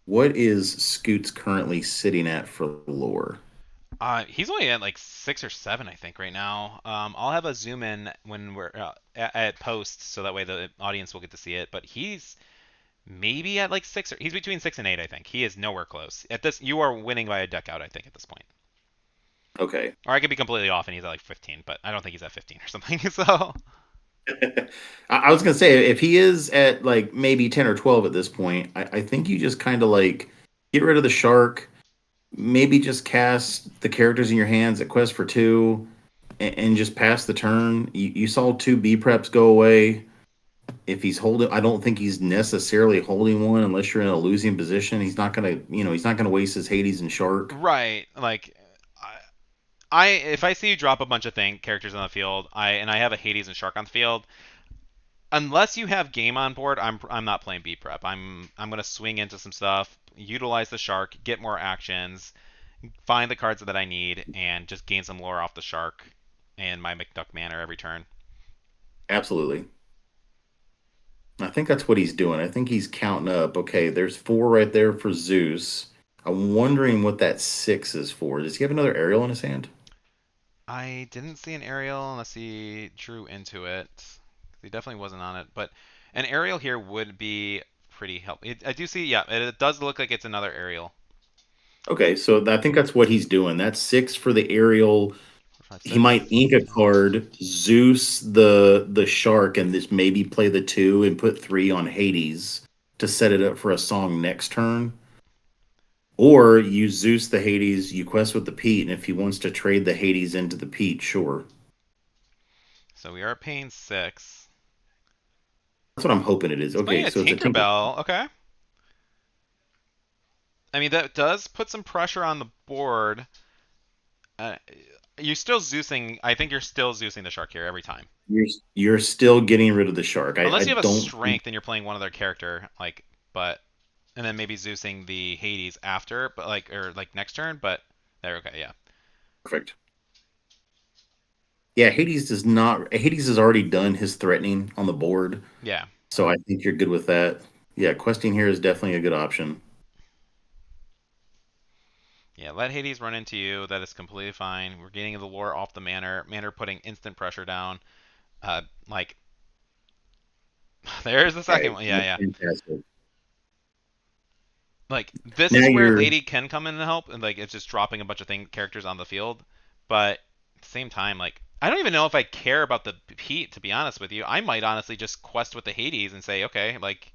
Speaker 2: is Scoots currently sitting at for lore.
Speaker 1: He's only at like 6 or 7, I think, right now. I'll have a zoom in when we're at post, so that way the audience will get to see it. But he's maybe at like 6, or he's between 6 and 8, I think. He is nowhere close. At this, you are winning by a deck out, I think, at this point.
Speaker 2: Okay.
Speaker 1: Or I could be completely off and he's at like 15, but I don't think he's at 15 or something. So
Speaker 2: I was gonna say if he is at like maybe 10 or 12 at this point, I think you just kind of like get rid of the shark, maybe just cast the characters in your hands at quest for 2, and just pass the turn. You saw 2 B preps go away. If he's holding, I don't think he's necessarily holding one unless you're in a losing position. He's not gonna waste his Hades and shark.
Speaker 1: right, like I if I see you drop a bunch of characters on the field, I have a Hades and Shark on the field. Unless you have game on board, I'm not playing B prep. I'm gonna swing into some stuff, utilize the Shark, get more actions, find the cards that I need, and just gain some lore off the Shark and my McDuck Manor every turn.
Speaker 2: Absolutely. I think that's what he's doing. I think he's counting up. Okay, there's 4 right there for Zeus. I'm wondering what that 6 is for. Does he have another aerial in his hand?
Speaker 1: I didn't see an aerial unless he drew into it. He definitely wasn't on it, but an aerial here would be pretty helpful. I do see, yeah, it does look like it's another aerial.
Speaker 2: Okay, so I think that's what he's doing. That's 6 for the aerial.
Speaker 1: 4, 5,
Speaker 2: He
Speaker 1: 6.
Speaker 2: might ink a card, Zeus the shark, and just maybe play the 2 and put 3 on Hades to set it up for a song next turn. Or you Zeus the Hades, you quest with the Pete, and if he wants to trade the Hades into the Pete, sure.
Speaker 1: So we are paying 6.
Speaker 2: That's what I'm hoping it is.
Speaker 1: He's playing
Speaker 2: Okay,
Speaker 1: a
Speaker 2: so it's a Tinker.
Speaker 1: Tinkerbell. Okay. I mean, that does put some pressure on the board. Uh, you're still Zeusing. I think you're still Zeusing the shark here every time.
Speaker 2: You're still getting rid of the shark. I
Speaker 1: Unless you have a
Speaker 2: don't
Speaker 1: strength and you're playing one other character, like, but, and then maybe Zeusing the Hades after, but like, or like next turn, but there, okay, yeah.
Speaker 2: perfect. Yeah, Hades has already done his threatening on the board,
Speaker 1: Yeah.
Speaker 2: so I think you're good with that. Yeah, questing here is definitely a good option.
Speaker 1: Yeah, let Hades run into you. That is completely fine. We're getting the lore off the manor. Manor putting instant pressure down. Like, there's the second
Speaker 2: Okay,
Speaker 1: one. Yeah, yeah.
Speaker 2: fantastic.
Speaker 1: Like this
Speaker 2: Now
Speaker 1: is where
Speaker 2: you're
Speaker 1: Lady can come in and help, and like it's just dropping a bunch of characters on the field. But at the same time, like I don't even know if I care about the Heat, to be honest with you. I might honestly just quest with the Hades and say, okay, like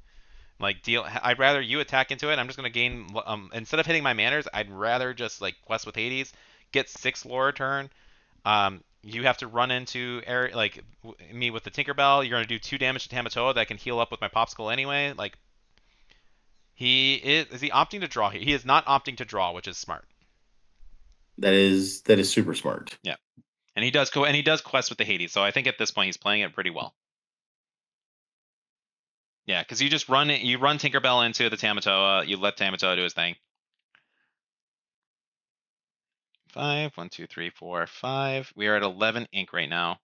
Speaker 1: deal. I'd rather you attack into it. I'm just gonna gain instead of hitting my manners, I'd rather just like quest with Hades, get 6 lore a turn. You have to run into me with the Tinkerbell. You're gonna do 2 damage to Tamatoa that can heal up with my Popsicle anyway. Like is he opting to draw here? He is not opting to draw, which is smart.
Speaker 2: that is super smart.
Speaker 1: Yeah, and he does quest with the Hades. So I think at this point he's playing it pretty well. Yeah, because you just run Tinkerbell into the Tamatoa. You let Tamatoa do his thing. 5, 1, 2, 3, 4, 5. We are at 11 ink right now.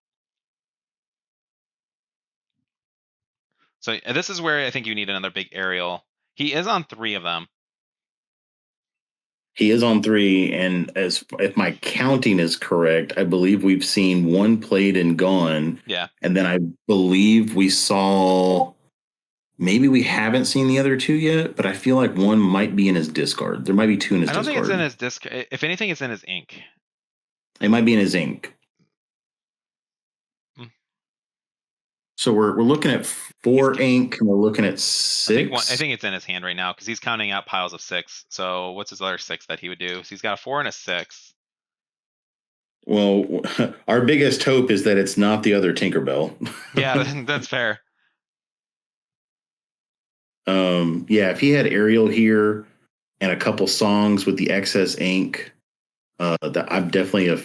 Speaker 1: So this is where I think you need another big aerial. He is on 3 of them.
Speaker 2: He is on 3, and if my counting is correct, I believe we've seen 1 played and gone.
Speaker 1: Yeah.
Speaker 2: And then I believe we saw, maybe we haven't seen the other 2 yet, but I feel like 1 might be in his discard. There might be 2 in his discard.
Speaker 1: I don't think it's in his discard. If anything, it's in his ink.
Speaker 2: It might be in his ink. So we're looking at 4 ink, and we're looking at 6.
Speaker 1: I think it's in his hand right now because he's counting out piles of 6. So what's his other 6 that he would do? So he's got a 4 and a 6.
Speaker 2: Well, our biggest hope is that it's not the other Tinkerbell.
Speaker 1: Yeah, that's fair.
Speaker 2: Yeah, if he had Ariel here and a couple songs with the excess ink, I'm definitely a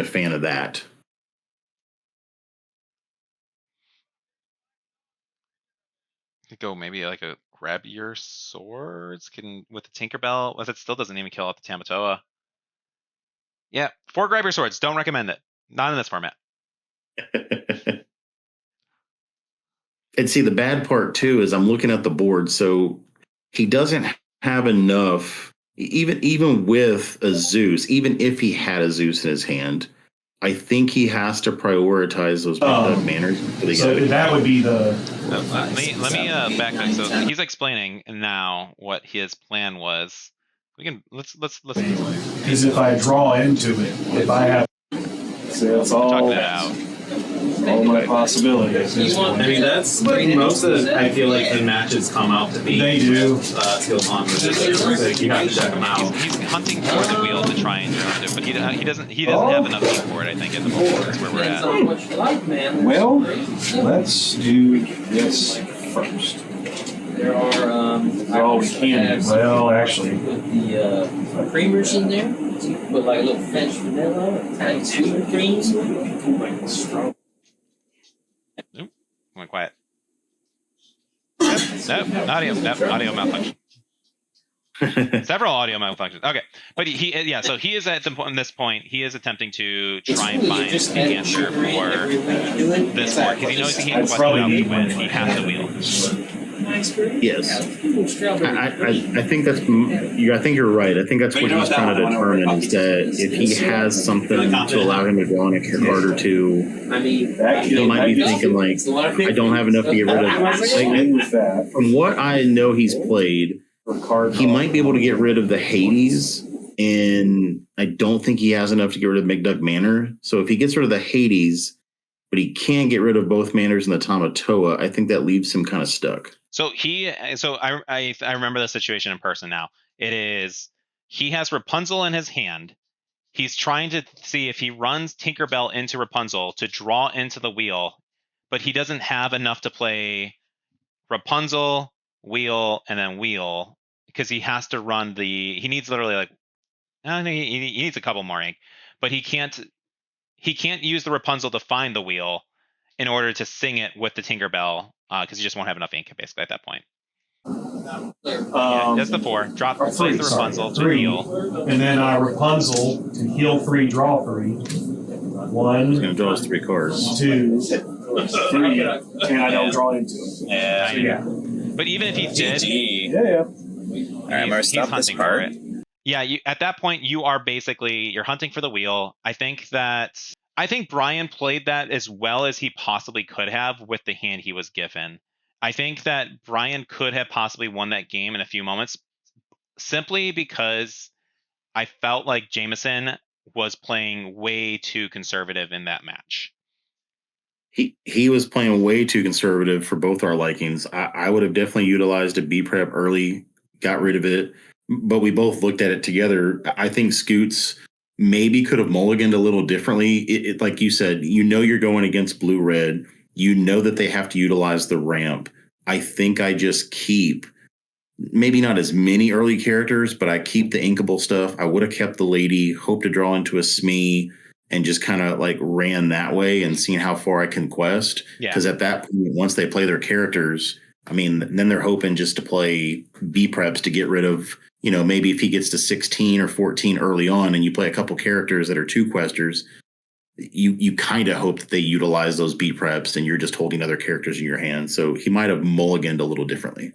Speaker 2: fan of that.
Speaker 1: Go maybe like a grab your swords with the Tinkerbell. If it still doesn't even kill out the Tamatoa. Yeah, 4 grab your swords. Don't recommend it. Not in this format.
Speaker 2: And see, the bad part too is I'm looking at the board, so he doesn't have enough. Even with a Zeus, even if he had a Zeus in his hand, I think he has to prioritize those manners.
Speaker 3: So that would be the.
Speaker 1: Let me back up. So he's explaining now what his plan was. We can let's.
Speaker 3: Because if I draw into it, if I have, so that's all.
Speaker 1: Talk that out.
Speaker 3: All my possibilities.
Speaker 4: I mean, that's what most of I feel like the matches come out to be.
Speaker 3: They do.
Speaker 4: Steelsong resistance. You have to check them out.
Speaker 1: He's hunting for the wheel to try and draw it, but he doesn't have enough ink for it. I think at the moment that's where we're at.
Speaker 3: Well, let's do this first.
Speaker 6: There are
Speaker 3: Oh, we can. Well, actually,
Speaker 6: with the creamers in there. So you can put like a little French vanilla or tiny sweeter creams.
Speaker 1: Oop, went quiet. Nope, audio malfunction. Several audio malfunctions. Okay, but so he is at this point. He is attempting to try and find the answer for this board because he knows he can't quest it out to win. He has the wheel.
Speaker 2: Yes, I think that's. I think you're right. I think that's what he's trying to determine is that if he has something to allow him to draw on a card or 2, he might be thinking like, I don't have enough to get rid of. From what I know, he's played. He might be able to get rid of the Hades, and I don't think he has enough to get rid of McDuck Manor. So if he gets rid of the Hades, but he can't get rid of both Manors and the Tamatoa, I think that leaves him kind of stuck.
Speaker 1: So I remember the situation in person now. It is he has Rapunzel in his hand. He's trying to see if he runs Tinkerbell into Rapunzel to draw into the wheel, but he doesn't have enough to play Rapunzel, wheel, and then wheel because he has to run he needs literally like I think he needs a couple more ink, but he can't use the Rapunzel to find the wheel in order to sing it with the Tinkerbell because he just won't have enough ink basically at that point. That's the 4. Drop plays the Rapunzel to heal.
Speaker 3: And then Rapunzel to heal 3, draw 3. 1.
Speaker 2: He's going to draw us 3 cards.
Speaker 3: 2, 3, and I don't draw into it.
Speaker 1: Yeah. But even if he did,
Speaker 3: Yeah.
Speaker 7: All right, I'm going to
Speaker 1: he's
Speaker 7: stop this
Speaker 1: hunting for
Speaker 7: card.
Speaker 1: it. Yeah, at that point, you're hunting for the wheel. I think Brian played that as well as he possibly could have with the hand he was given. I think that Brian could have possibly won that game in a few moments simply because I felt like Jamieson was playing way too conservative in that match.
Speaker 2: He was playing way too conservative for both our likings. I would have definitely utilized a B prep early, got rid of it, but we both looked at it together. I think Scootz maybe could have mulliganed a little differently. Like you said, you're going against blue red. You know that they have to utilize the ramp. I think I just keep maybe not as many early characters, but I keep the inkable stuff. I would have kept the lady, hope to draw into a Smee, and just kind of like ran that way and seen how far I can quest.
Speaker 1: Yeah.
Speaker 2: Because at that point, once they play their characters, I mean, then they're hoping just to play B preps to get rid of, maybe if he gets to 16 or 14 early on and you play a couple characters that are two questers, you kind of hope that they utilize those B preps and you're just holding other characters in your hand. So he might have mulliganed a little differently.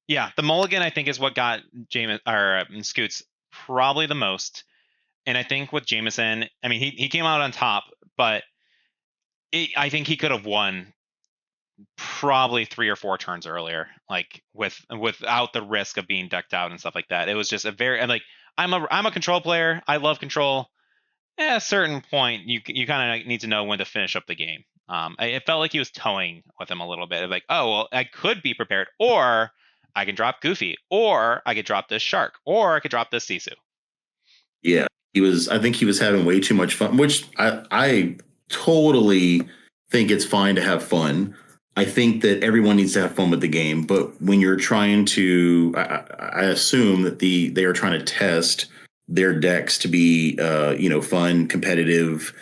Speaker 1: Yeah, the mulligan I think is what got Scootz probably the most. And I think with Jamieson, I mean, he came out on top, but I think he could have won probably 3 or 4 turns earlier, like without the risk of being decked out and stuff like that. It was just I'm a control player. I love control. At a certain point, you kind of need to know when to finish up the game. It felt like he was towing with him a little bit. Like, oh well, I could be prepared, or I can drop Goofy, or I could drop this Shark, or I could drop this Sisu.
Speaker 2: Yeah, I think he was having way too much fun, which I totally think it's fine to have fun. I think that everyone needs to have fun with the game, but when you're trying to, I assume that they are trying to test their decks to be, fun, competitive.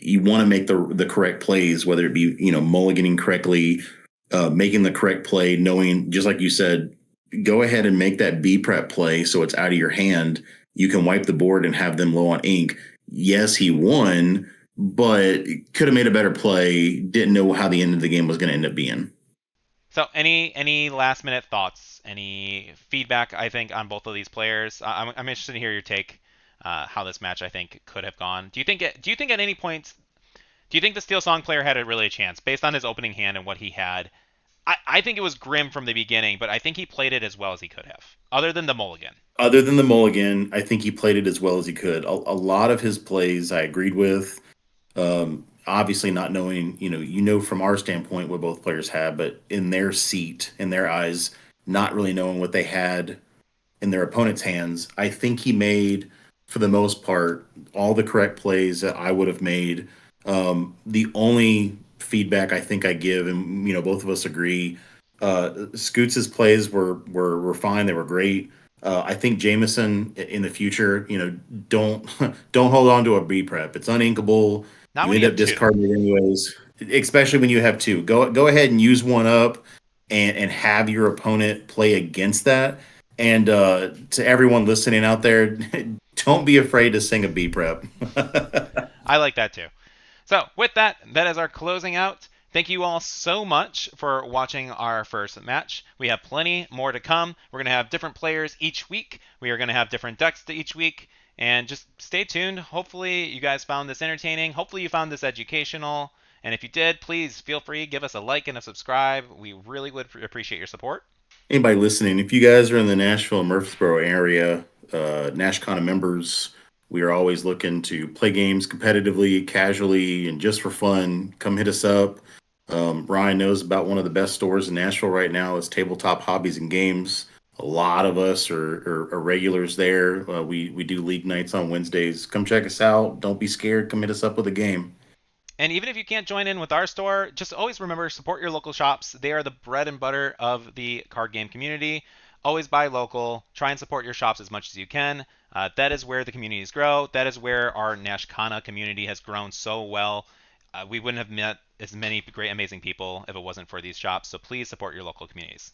Speaker 2: You want to make the correct plays, whether it be, mulliganing correctly, making the correct play, knowing, just like you said, go ahead and make that B prep play so it's out of your hand. You can wipe the board and have them low on ink. Yes, he won, but could have made a better play. Didn't know how the end of the game was going to end up being.
Speaker 1: So, any last minute thoughts? Any feedback? I think on both of these players. I'm interested to hear your take. How this match I think could have gone. Do you think at any point? Do you think the Steelsong player had a chance based on his opening hand and what he had? I think it was grim from the beginning, but I think he played it as well as he could have, other than the mulligan.
Speaker 2: Other than the mulligan, I think he played it as well as he could. A lot of his plays I agreed with. Obviously, not knowing, from our standpoint what both players had, but in their seat, in their eyes, not really knowing what they had in their opponent's hands, I think he made, for the most part, all the correct plays that I would have made. The only feedback I think I give, and both of us agree, Scootz's plays were fine. They were great. I think Jamieson in the future, don't don't hold on to a B prep. It's uninkable.
Speaker 1: Not
Speaker 2: You
Speaker 1: when
Speaker 2: end
Speaker 1: you
Speaker 2: up
Speaker 1: have two.
Speaker 2: discarding it anyways, especially when you have two. Go ahead and use one up and have your opponent play against that. And to everyone listening out there, don't be afraid to sing a B prep.
Speaker 1: I like that too. So with that is our closing out. Thank you all so much for watching our first match. We have plenty more to come. We're going to have different players each week. We are going to have different decks to each week. And just stay tuned. Hopefully you guys found this entertaining. Hopefully you found this educational. And if you did, please feel free, give us a like and a subscribe. We really would appreciate your support.
Speaker 2: Anybody listening, if you guys are in the Nashville, Murfreesboro area, Nashcana members, we are always looking to play games competitively, casually, and just for fun. Come hit us up. Ryan knows about one of the best stores in Nashville right now. It's Tabletop Hobbies and Games. A lot of us are regulars there. We do league nights on Wednesdays. Come check us out. Don't be scared. Come hit us up with a game.
Speaker 1: And even if you can't join in with our store, just always remember, support your local shops. They are the bread and butter of the card game community. Always buy local. Try and support your shops as much as you can. That is where the communities grow. That is where our Nashcana community has grown so well. We wouldn't have met as many great, amazing people if it wasn't for these shops. So please support your local communities.